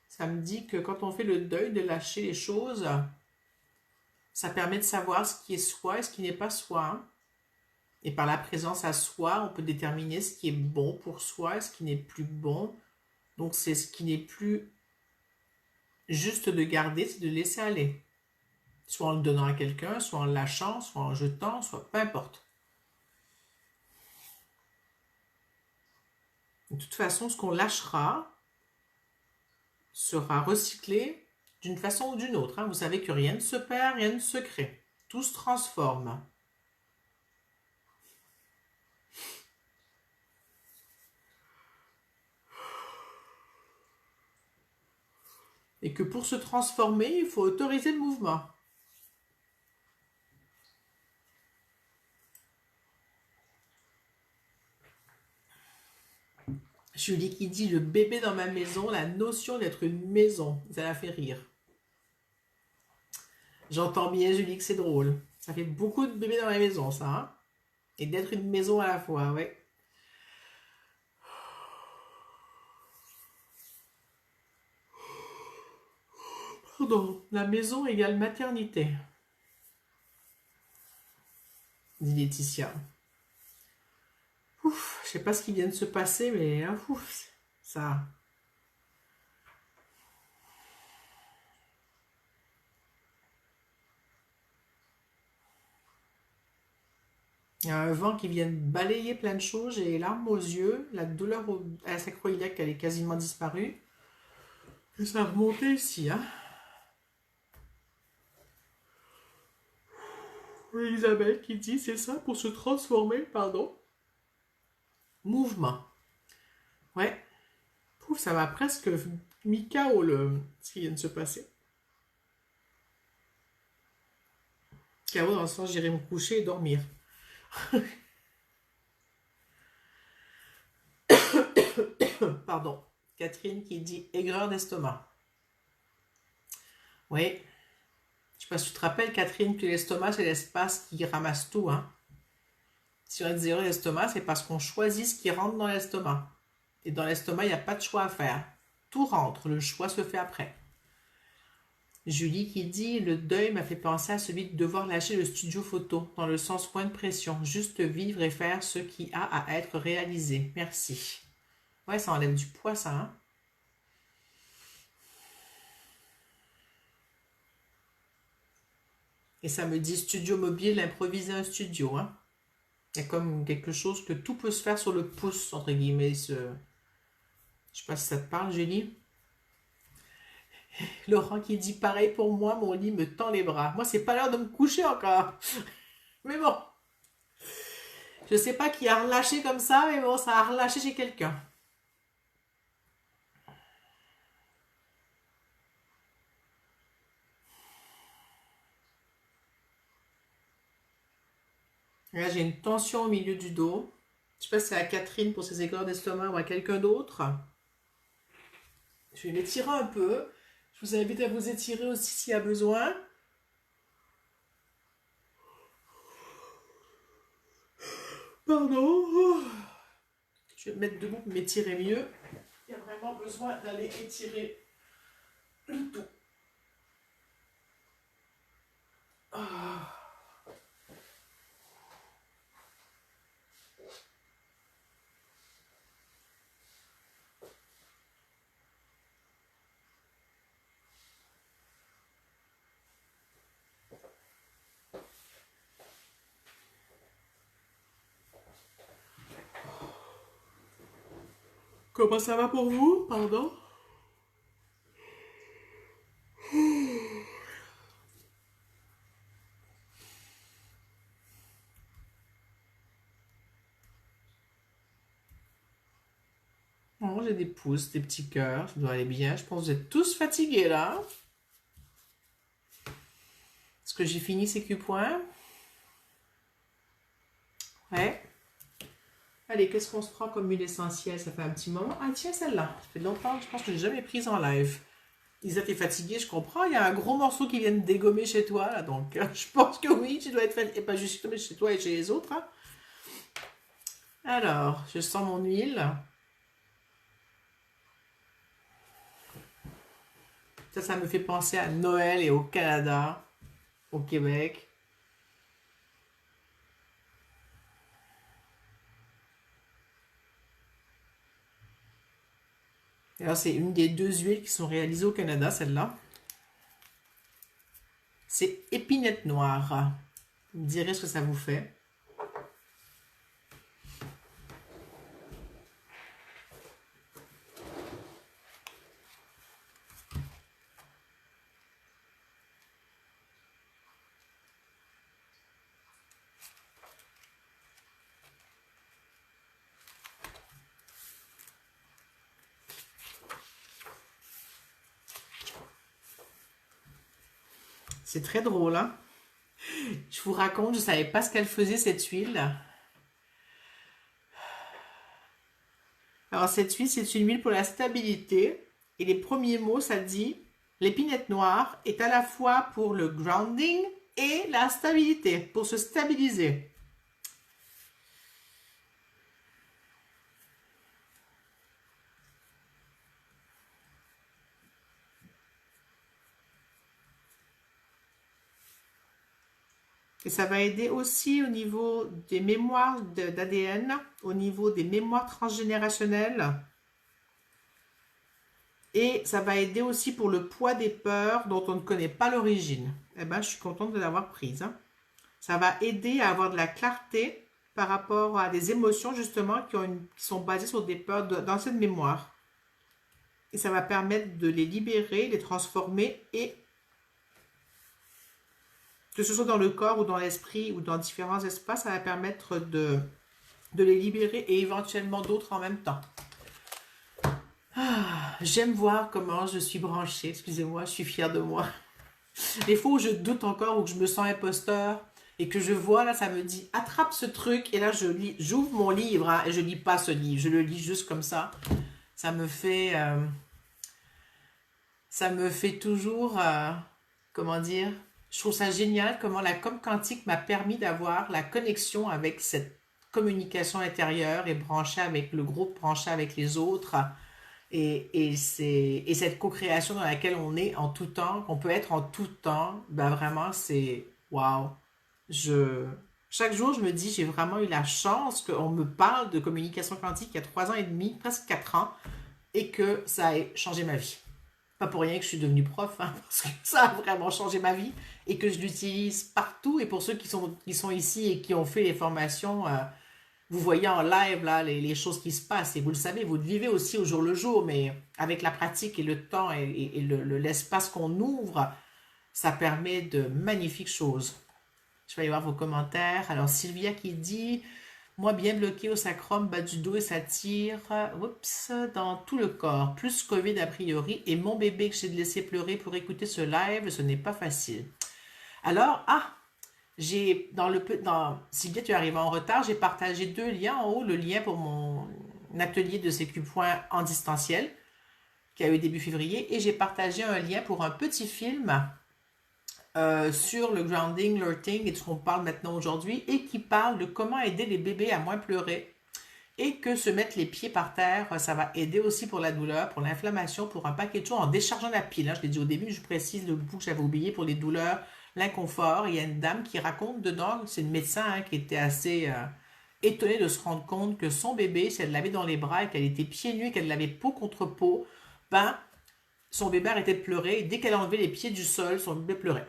Ça me dit que quand on fait le deuil de lâcher les choses, ça permet de savoir ce qui est soi et ce qui n'est pas soi. Hein. Et par la présence à soi, on peut déterminer ce qui est bon pour soi et ce qui n'est plus bon. Donc c'est ce qui n'est plus juste de garder, c'est de laisser aller. Soit en le donnant à quelqu'un, soit en le lâchant, soit en jetant, soit peu importe. De toute façon, ce qu'on lâchera sera recyclé d'une façon ou d'une autre. Hein. Vous savez que rien ne se perd, rien ne se crée. Tout se transforme. Et que pour se transformer, il faut autoriser le mouvement. Julie qui dit le bébé dans ma maison, la notion d'être une maison, ça la fait rire. J'entends bien Julie que c'est drôle. Ça fait beaucoup de bébés dans la maison, ça. Hein, et d'être une maison à la fois, ouais. Pardon, la maison égale maternité, dit Laetitia. Ouf, je sais pas ce qui vient de se passer, mais ouf, ça. Il y a un vent qui vient de balayer plein de choses, j'ai les larmes aux yeux, la douleur à la sacro-iliaque, elle est quasiment disparue. Et ça a remonté ici, hein. Elisabeth qui dit, c'est ça pour se transformer, pardon. Mouvement. Ouais. Pouf, ça m'a presque mis KO ce qui vient de se passer. KO dans le sens, j'irai me coucher et dormir. Pardon. Catherine qui dit aigreur d'estomac. Oui. Je sais pas si tu te rappelles, Catherine, que l'estomac, c'est l'espace qui ramasse tout, hein. Si on a des aigreurs d'estomac, c'est parce qu'on choisit ce qui rentre dans l'estomac. Et dans l'estomac, il n'y a pas de choix à faire. Tout rentre, le choix se fait après. Julie qui dit, le deuil m'a fait penser à celui de devoir lâcher le studio photo, dans le sens point de pression, juste vivre et faire ce qui a à être réalisé. Merci. Ouais, ça enlève du poids, ça, hein. Et ça me dit studio mobile, improviser un studio, hein. Il y a comme quelque chose que tout peut se faire sur le pouce, entre guillemets. Je sais pas si ça te parle, Julie. Laurent qui dit pareil pour moi, mon lit me tend les bras. Moi, c'est pas l'heure de me coucher encore. Mais bon, je sais pas qui a relâché comme ça, mais bon, ça a relâché chez quelqu'un. Là, j'ai une tension au milieu du dos. Je sais pas si c'est à Catherine pour ses aigreurs d'estomac ou à quelqu'un d'autre. Je vais m'étirer un peu. Je vous invite à vous étirer aussi s'il y a besoin. Pardon. Je vais me mettre debout pour m'étirer mieux. Il y a vraiment besoin d'aller étirer le tout. Ah. Comment ça va pour vous? Pardon? Oh, j'ai des pouces, des petits cœurs, ça doit aller bien. Je pense que vous êtes tous fatigués là. Est-ce que j'ai fini ces Q-points? Ouais. Allez, qu'est-ce qu'on se prend comme huile essentielle? Ça fait un petit moment. Ah tiens, celle-là. Ça fait longtemps, je pense que je l'ai jamais prise en live. Isa, t'es fatiguée, je comprends. Il y a un gros morceau qui vient de dégommer chez toi, là, donc je pense que oui, tu dois être fatiguée. Et pas juste chez toi et chez les autres, hein. Alors, je sens mon huile. Ça me fait penser à Noël et au Canada, au Québec. Alors, c'est une des deux huiles qui sont réalisées au Canada, celle-là. C'est épinette noire. Vous me direz ce que ça vous fait. C'est très drôle, hein? Je vous raconte, je ne savais pas ce qu'elle faisait, cette huile. Alors, cette huile, c'est une huile pour la stabilité. Et les premiers mots, ça dit, l'épinette noire est à la fois pour le grounding et la stabilité, pour se stabiliser. Et ça va aider aussi au niveau des mémoires d'ADN, au niveau des mémoires transgénérationnelles. Et ça va aider aussi pour le poids des peurs dont on ne connaît pas l'origine. Eh ben, je suis contente de l'avoir prise, hein. Ça va aider à avoir de la clarté par rapport à des émotions justement qui sont basées sur des peurs d'anciennes mémoires. Et ça va permettre de les libérer, les transformer et que ce soit dans le corps ou dans l'esprit ou dans différents espaces, ça va permettre de les libérer et éventuellement d'autres en même temps. Ah, j'aime voir comment je suis branchée. Excusez-moi, je suis fière de moi. Les fois où je doute encore ou que je me sens imposteur et que je vois, là, ça me dit attrape ce truc. Et là, j'ouvre mon livre, hein, et je lis pas ce livre, je le lis juste comme ça. Ça me fait toujours, comment dire, je trouve ça génial comment la com quantique m'a permis d'avoir la connexion avec cette communication intérieure et branchée avec le groupe, branchée avec les autres. Et cette co-création dans laquelle on est en tout temps, qu'on peut être en tout temps, ben vraiment, c'est waouh. Chaque jour, je me dis, j'ai vraiment eu la chance qu'on me parle de communication quantique il y a 3 ans et demi, presque 4 ans, et que ça ait changé ma vie. Pas pour rien que je suis devenue prof, hein, parce que ça a vraiment changé ma vie et que je l'utilise partout. Et pour ceux qui sont ici et qui ont fait les formations, vous voyez en live là, les choses qui se passent. Et vous le savez, vous le vivez aussi au jour le jour, mais avec la pratique et le temps et l'espace qu'on ouvre, ça permet de magnifiques choses. Je vais aller voir vos commentaires. Alors, Sylvia qui dit... Moi, bien bloqué au sacrum, bas du dos et ça tire dans tout le corps. Plus Covid a priori. Et mon bébé que j'ai laissé pleurer pour écouter ce live, ce n'est pas facile. Alors, si bien tu arrives en retard, j'ai partagé 2 liens en haut. Le lien pour mon atelier de CQ Point en distanciel, qui a eu début février. Et j'ai partagé un lien pour un petit film sur le grounding, l'earthing et de ce qu'on parle maintenant aujourd'hui et qui parle de comment aider les bébés à moins pleurer et que se mettre les pieds par terre, ça va aider aussi pour la douleur, pour l'inflammation, pour un paquet de choses en déchargeant la pile. Hein. Je l'ai dit au début, je précise le bout que j'avais oublié pour les douleurs, l'inconfort. Il y a une dame qui raconte dedans, c'est une médecin hein, qui était assez étonnée de se rendre compte que son bébé, si elle l'avait dans les bras et qu'elle était pieds nus et qu'elle l'avait peau contre peau, ben son bébé arrêtait de pleurer et dès qu'elle enlevait les pieds du sol, son bébé pleurait.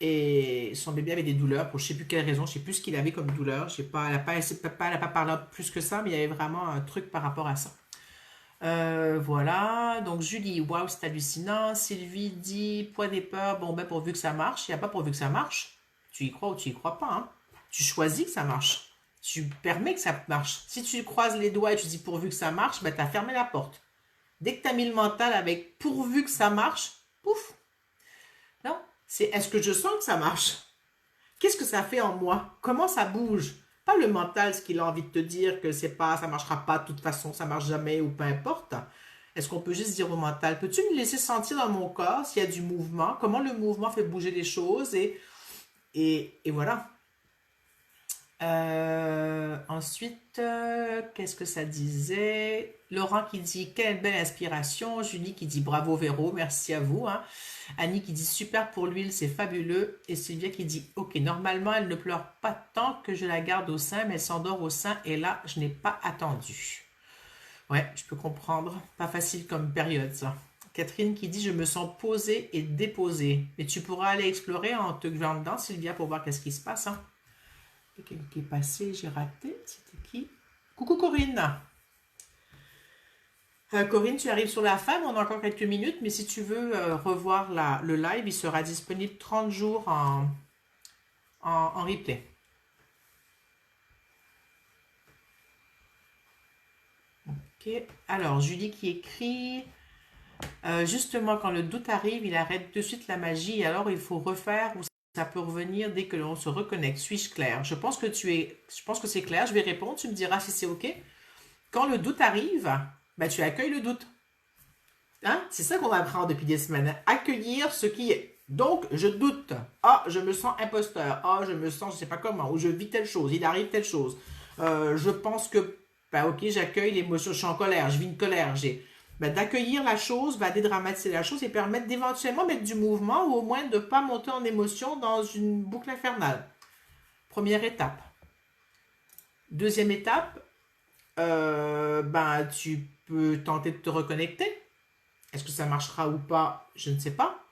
Et son bébé avait des douleurs pour je ne sais plus quelle raison, je ne sais plus ce qu'il avait comme douleur. Je sais pas, elle n'a pas parlé plus que ça, mais il y avait vraiment un truc par rapport à ça. Voilà, donc Julie, waouh, c'est hallucinant. Sylvie dit poids des peurs, bon ben pourvu que ça marche. Il n'y a pas pourvu que ça marche. Tu y crois ou tu y crois pas. Hein. Tu choisis que ça marche. Tu permets que ça marche. Si tu croises les doigts et tu dis pourvu que ça marche, ben tu as fermé la porte. Dès que tu as mis le mental avec pourvu que ça marche, pouf. Non, c'est est-ce que je sens que ça marche? Qu'est-ce que ça fait en moi? Comment ça bouge? Pas le mental, ce qu'il a envie de te dire que c'est pas, ça marchera pas de toute façon, ça marche jamais ou peu importe. Est-ce qu'on peut juste dire au mental, peux-tu me laisser sentir dans mon corps s'il y a du mouvement? Comment le mouvement fait bouger les choses? Et voilà. Ensuite, qu'est-ce que ça disait? Laurent qui dit quelle belle inspiration. Julie qui dit bravo Véro, merci à vous. Hein. Annie qui dit super pour l'huile, c'est fabuleux. Et Sylvia qui dit ok, normalement elle ne pleure pas tant que je la garde au sein, mais elle s'endort au sein et là je n'ai pas attendu. Ouais, je peux comprendre. Pas facile comme période ça. Catherine qui dit je me sens posée et déposée. Et tu pourras aller explorer en te gouvernement dedans, Sylvia, pour voir qu'est-ce qui se passe. Hein. Quelqu'un qui est passé, j'ai raté. C'était qui? Coucou Corinne. Corinne, tu arrives sur la fin, on a encore quelques minutes, mais si tu veux revoir le live, il sera disponible 30 jours en replay. Ok, alors Julie qui écrit, justement quand le doute arrive, il arrête de suite la magie, alors il faut refaire ou ça peut revenir dès que l'on se reconnecte. Suis-je clair? Je pense que c'est clair, je vais répondre, tu me diras si c'est ok. Quand le doute arrive, ben, tu accueilles le doute. Hein? C'est ça qu'on apprend depuis des semaines. Accueillir ce qui est. Donc, je doute. Ah, je me sens imposteur. Ah, je me sens, je ne sais pas comment. Ou je vis telle chose. Il arrive telle chose. Je pense que, ben, ok, j'accueille l'émotion. Je suis en colère. Je vis une colère. Ben, d'accueillir la chose va dédramatiser la chose et permettre d'éventuellement mettre du mouvement ou au moins de ne pas monter en émotion dans une boucle infernale. Première étape. Deuxième étape, ben, tu peux tenter de te reconnecter. Est-ce que ça marchera ou pas? Je ne sais pas.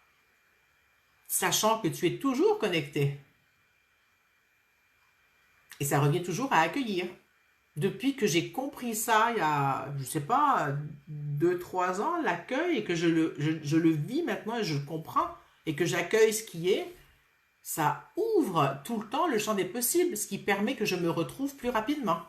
Sachant que tu es toujours connecté. Et ça revient toujours à accueillir. Depuis que j'ai compris ça, il y a, je ne sais pas, 2, 3 ans, l'accueil, et que je le vis maintenant et je le comprends, et que j'accueille ce qui est, ça ouvre tout le temps le champ des possibles, ce qui permet que je me retrouve plus rapidement.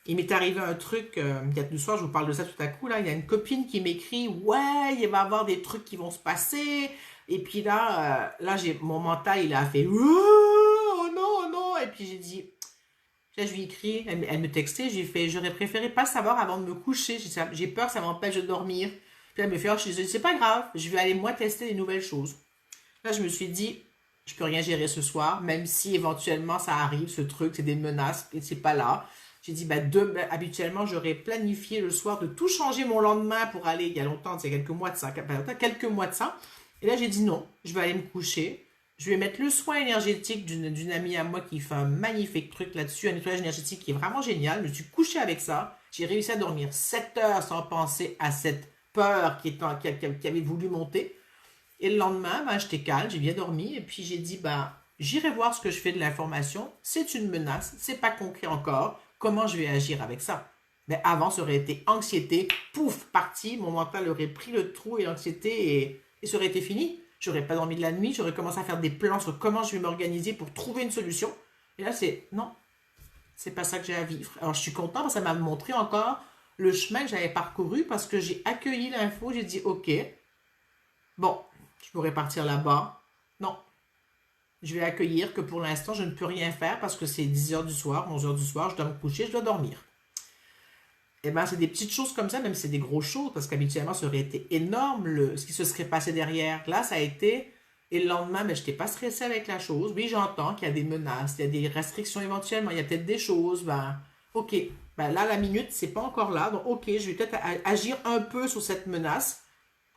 Il m'est arrivé un truc, il y a 2 soirs, je vous parle de ça tout à coup, là, il y a une copine qui m'écrit, ouais, il va y avoir des trucs qui vont se passer, et puis là mon mental, il a fait, oh non, oh non, et puis j'ai dit, là, je lui ai écrit, elle me textait, j'ai fait, j'aurais préféré pas savoir avant de me coucher, j'ai peur, ça m'empêche de dormir. Puis elle me fait, oh, je suis désolée, c'est pas grave, je vais aller moi tester des nouvelles choses. Là, je me suis dit, je peux rien gérer ce soir, même si éventuellement ça arrive, ce truc, c'est des menaces, et c'est pas là. J'ai dit, habituellement, j'aurais planifié le soir de tout changer mon lendemain pour aller, il y a longtemps, c'est quelques mois de ça, quelques mois de ça. Et là, j'ai dit non, je vais aller me coucher. Je vais mettre le soin énergétique d'une amie à moi qui fait un magnifique truc là-dessus, un nettoyage énergétique qui est vraiment génial. Je me suis couché avec ça. J'ai réussi à dormir 7 heures sans penser à cette peur qui avait voulu monter. Et le lendemain, ben, j'étais calme, j'ai bien dormi. Et puis j'ai dit, ben, j'irai voir ce que je fais de l'information. C'est une menace, c'est pas concret encore. Comment je vais agir avec ça? Mais avant, ça aurait été anxiété, pouf, parti. Mon mental aurait pris le trou et l'anxiété et ça aurait été fini. J'aurais pas dormi de la nuit, j'aurais commencé à faire des plans sur comment je vais m'organiser pour trouver une solution. Et là, non, c'est pas ça que j'ai à vivre. Alors, je suis content parce que ça m'a montré encore le chemin que j'avais parcouru parce que j'ai accueilli l'info, j'ai dit, ok, bon, je pourrais partir là-bas. Non, je vais accueillir que pour l'instant, je ne peux rien faire parce que c'est 10 heures du soir, 11 heures du soir, je dois me coucher, je dois dormir. Et bien, c'est des petites choses comme ça, même si c'est des grosses choses, parce qu'habituellement, ça aurait été énorme ce qui se serait passé derrière. Là, ça a été, et le lendemain, mais je n'étais pas stressée avec la chose. Oui, j'entends qu'il y a des menaces, il y a des restrictions éventuellement, il y a peut-être des choses, ben, ok, ben là, la minute, c'est pas encore là, donc ok, je vais peut-être agir un peu sur cette menace,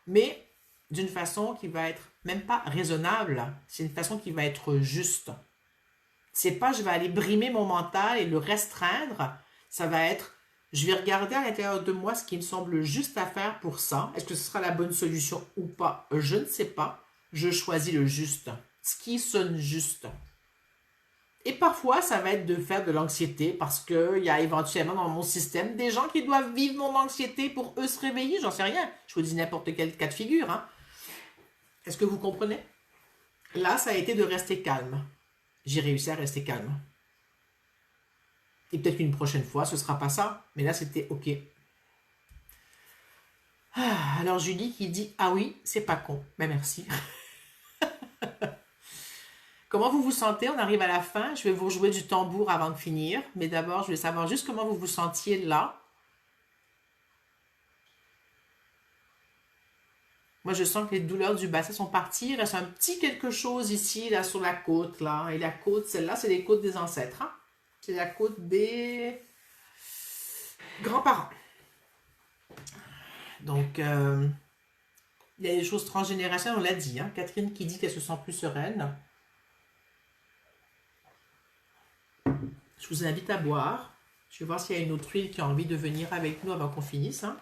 mais d'une façon qui va être même pas raisonnable, c'est une façon qui va être juste. C'est pas je vais aller brimer mon mental et le restreindre, ça va être je vais regarder à l'intérieur de moi ce qui me semble juste à faire pour ça. Est-ce que ce sera la bonne solution ou pas? Je ne sais pas. Je choisis le juste. Ce qui sonne juste. Et parfois, ça va être de faire de l'anxiété parce qu'il y a éventuellement dans mon système des gens qui doivent vivre mon anxiété pour eux se réveiller. J'en sais rien. Je vous dis n'importe quel cas de figure. Hein. Est-ce que vous comprenez? Là, ça a été de rester calme. J'ai réussi à rester calme. Et peut-être qu'une prochaine fois, ce ne sera pas ça. Mais là, c'était OK. Alors, Julie qui dit, ah oui, c'est pas con. Ben merci. Comment vous vous sentez? On arrive à la fin. Je vais vous jouer du tambour avant de finir. Mais d'abord, je vais savoir juste comment vous vous sentiez là. Moi, je sens que les douleurs du bassin sont parties. Il reste un petit quelque chose ici, là, sur la côte, là. Et la côte, celle-là, c'est les côtes des ancêtres. Hein? C'est la côte des grands-parents. Donc, il y a des choses transgénérationnelles, on l'a dit. Hein? Catherine qui dit qu'elle se sent plus sereine. Je vous invite à boire. Je vais voir s'il y a une autre huile qui a envie de venir avec nous avant qu'on finisse. Hein?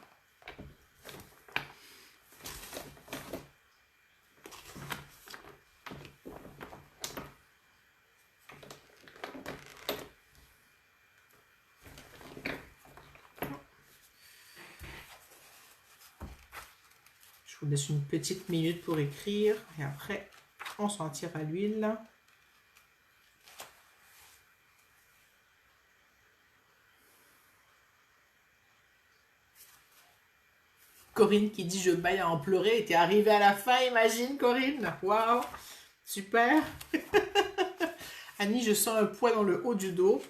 Je vous laisse une petite minute pour écrire et après on s'en tire à l'huile. Corinne qui dit je baille à en pleurer et t'es arrivée à la fin, imagine Corinne. Waouh, super. Annie, je sens un poids dans le haut du dos.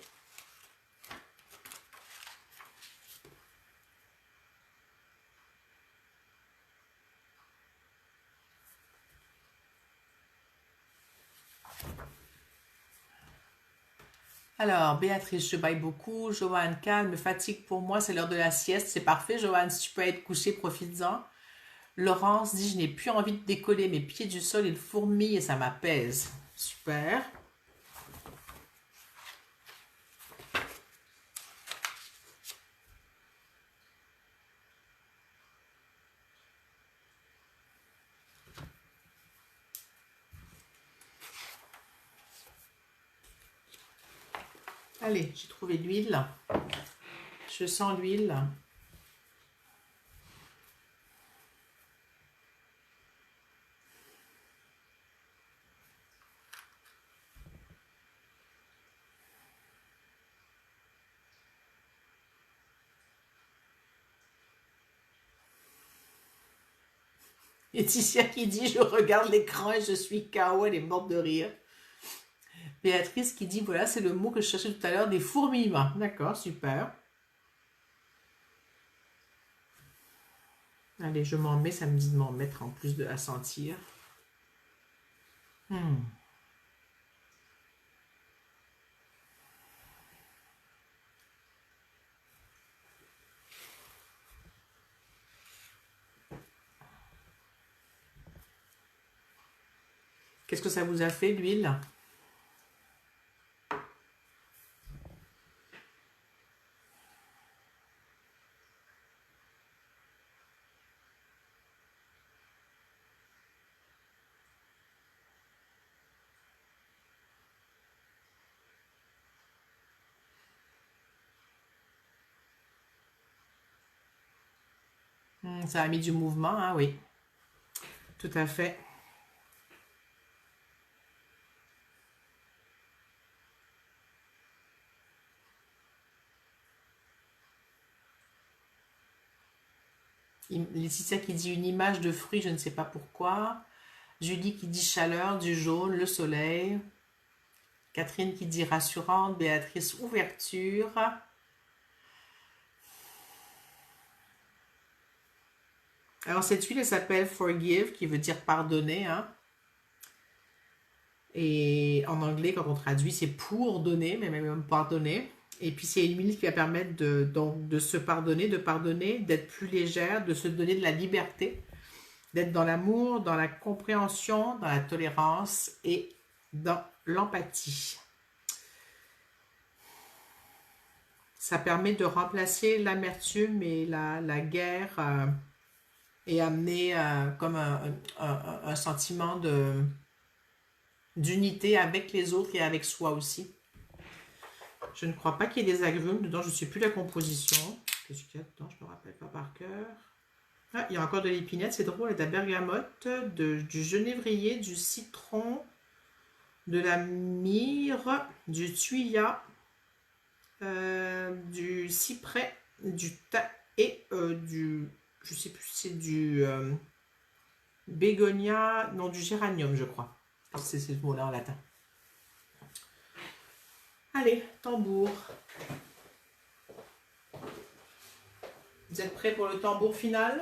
Alors, Béatrice, je baille beaucoup. Joanne, calme, fatigue pour moi, c'est l'heure de la sieste. C'est parfait, Joanne, si tu peux être couchée, profites-en. Laurence dit, je n'ai plus envie de décoller mes pieds du sol, ils fourmillent et ça m'apaise. Super. Allez, j'ai trouvé l'huile. Je sens l'huile. Laetitia qui dit, je regarde l'écran et je suis KO, elle est morte de rire. Béatrice qui dit, voilà, c'est le mot que je cherchais tout à l'heure, des fourmillements. D'accord, super. Allez, je m'en mets, ça me dit de m'en mettre en plus de la sentir. Qu'est-ce que ça vous a fait, l'huile? Ça a mis du mouvement, hein, oui. Tout à fait. Laetitia qui dit une image de fruit, je ne sais pas pourquoi. Julie qui dit chaleur, du jaune, le soleil. Catherine qui dit rassurante. Béatrice, ouverture. Alors cette huile, elle s'appelle Forgive, qui veut dire pardonner, hein. Et en anglais, quand on traduit, c'est pour donner, mais même pardonner. Et puis c'est une huile qui va permettre de se pardonner, d'être plus légère, de se donner de la liberté, d'être dans l'amour, dans la compréhension, dans la tolérance et dans l'empathie. Ça permet de remplacer l'amertume et la guerre et amener comme un sentiment d'unité avec les autres et avec soi aussi. Je ne crois pas qu'il y ait des agrumes dedans, je ne sais plus la composition. Qu'est-ce qu'il y a dedans? Je ne me rappelle pas par cœur. Ah, il y a encore de l'épinette, c'est drôle, il y a de la bergamote, du genévrier, du citron, de la myrrhe, du thuya, du cyprès, du thym et du, je sais plus si c'est du bégonia, non du géranium je crois. C'est ce mot-là en latin. Allez, tambour. Vous êtes prêts pour le tambour final?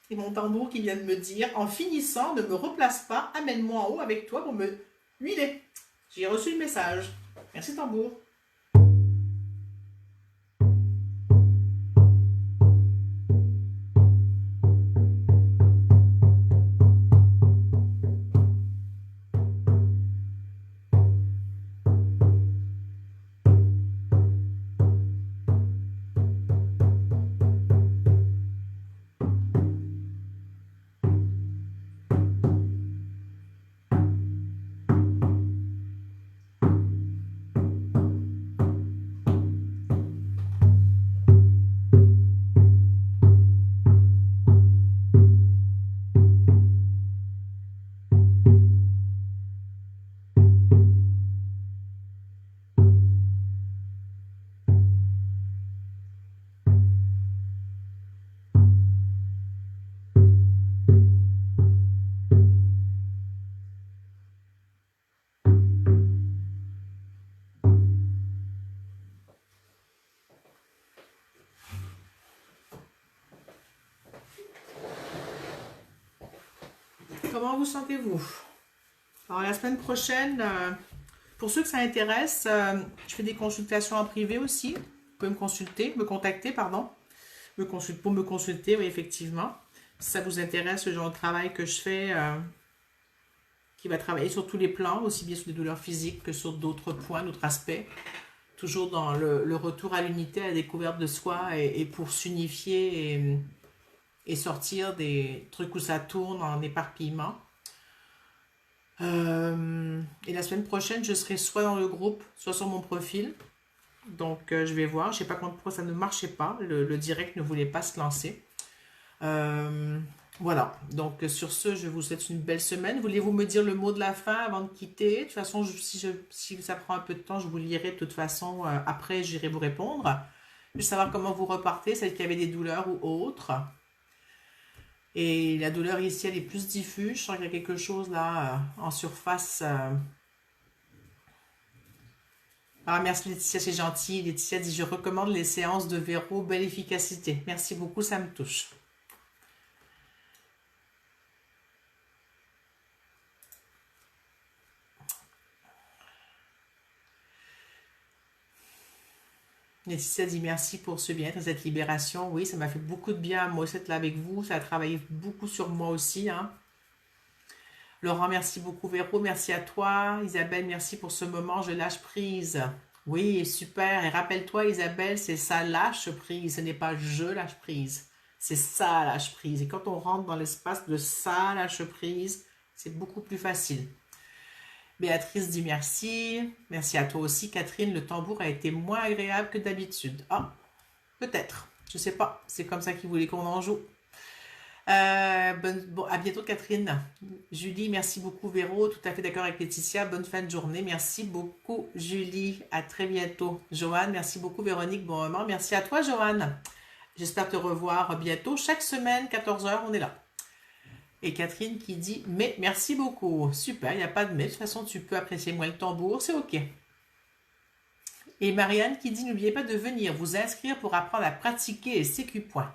Et mon tambour qui vient de me dire, en finissant, ne me replace pas, amène-moi en haut avec toi pour me huiler. J'ai reçu le message. Merci tambour. Comment vous sentez-vous? Alors la semaine prochaine, Pour ceux que ça intéresse, je fais des consultations en privé aussi. Vous pouvez me consulter, me contacter, pardon. Pour me consulter, oui, effectivement. Si ça vous intéresse, le genre de travail que je fais, qui va travailler sur tous les plans, aussi bien sur les douleurs physiques que sur d'autres points, d'autres aspects. Toujours dans le retour à l'unité, à la découverte de soi et pour s'unifier et sortir des trucs où ça tourne en éparpillement. Et la semaine prochaine, je serai soit dans le groupe, soit sur mon profil. Donc, je vais voir. Je ne sais pas pourquoi ça ne marchait pas. Le direct ne voulait pas se lancer. Voilà. Donc, sur ce, je vous souhaite une belle semaine. Voulez-vous me dire le mot de la fin avant de quitter? De toute façon, si ça prend un peu de temps, je vous lirai. De toute façon, après, j'irai vous répondre. Juste savoir comment vous repartez, celles qui avaient des douleurs ou autres. Et la douleur ici, elle est plus diffuse. Je sens qu'il y a quelque chose là en surface. Ah, merci Laetitia, c'est gentil. Laetitia dit, je recommande les séances de Véro, belle efficacité. Merci beaucoup, ça me touche. Laetitia dit merci pour ce bien-être, cette libération. Oui, ça m'a fait beaucoup de bien, moi, d'être là avec vous. Ça a travaillé beaucoup sur moi aussi, hein. Laurent, merci beaucoup. Véro, merci à toi. Isabelle, merci pour ce moment. Je lâche prise. Oui, super. Et rappelle-toi, Isabelle, c'est ça, lâche prise. Ce n'est pas je lâche prise. C'est ça, lâche prise. Et quand on rentre dans l'espace de ça, lâche prise, c'est beaucoup plus facile. Béatrice dit merci. Merci à toi aussi, Catherine. Le tambour a été moins agréable que d'habitude. Ah, peut-être. Je sais pas. C'est comme ça qu'ils voulaient qu'on en joue. Bon, à bientôt, Catherine. Julie, merci beaucoup. Véro, tout à fait d'accord avec Laetitia. Bonne fin de journée. Merci beaucoup, Julie. À très bientôt. Joanne, merci beaucoup. Véronique, bon moment. Merci à toi, Joanne. J'espère te revoir bientôt. Chaque semaine, 14 h, on est là. Et Catherine qui dit, mais merci beaucoup. Super, il n'y a pas de mais. De toute façon, tu peux apprécier moins le tambour. C'est OK. Et Marianne qui dit, n'oubliez pas de venir vous inscrire pour apprendre à pratiquer les CQ points.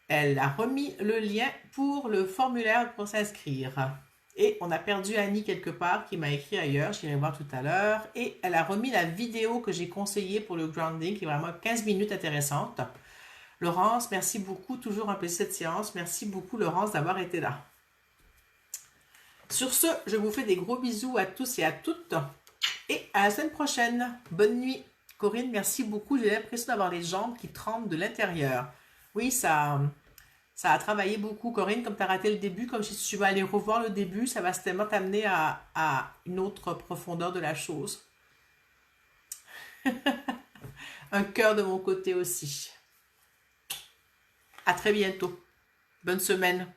Elle a remis le lien pour le formulaire pour s'inscrire. Et on a perdu Annie quelque part qui m'a écrit ailleurs, j'irai voir tout à l'heure. Et elle a remis la vidéo que j'ai conseillée pour le grounding, qui est vraiment 15 minutes intéressante. Laurence, merci beaucoup, toujours un plaisir cette séance. Merci beaucoup Laurence d'avoir été là. Sur ce, je vous fais des gros bisous à tous et à toutes. Et à la semaine prochaine. Bonne nuit. Corinne, merci beaucoup. J'ai l'impression d'avoir les jambes qui tremblent de l'intérieur. Oui, ça a travaillé beaucoup, Corinne, comme tu as raté le début, comme si tu vas aller revoir le début, ça va certainement t'amener à une autre profondeur de la chose. Un cœur de mon côté aussi. À très bientôt. Bonne semaine.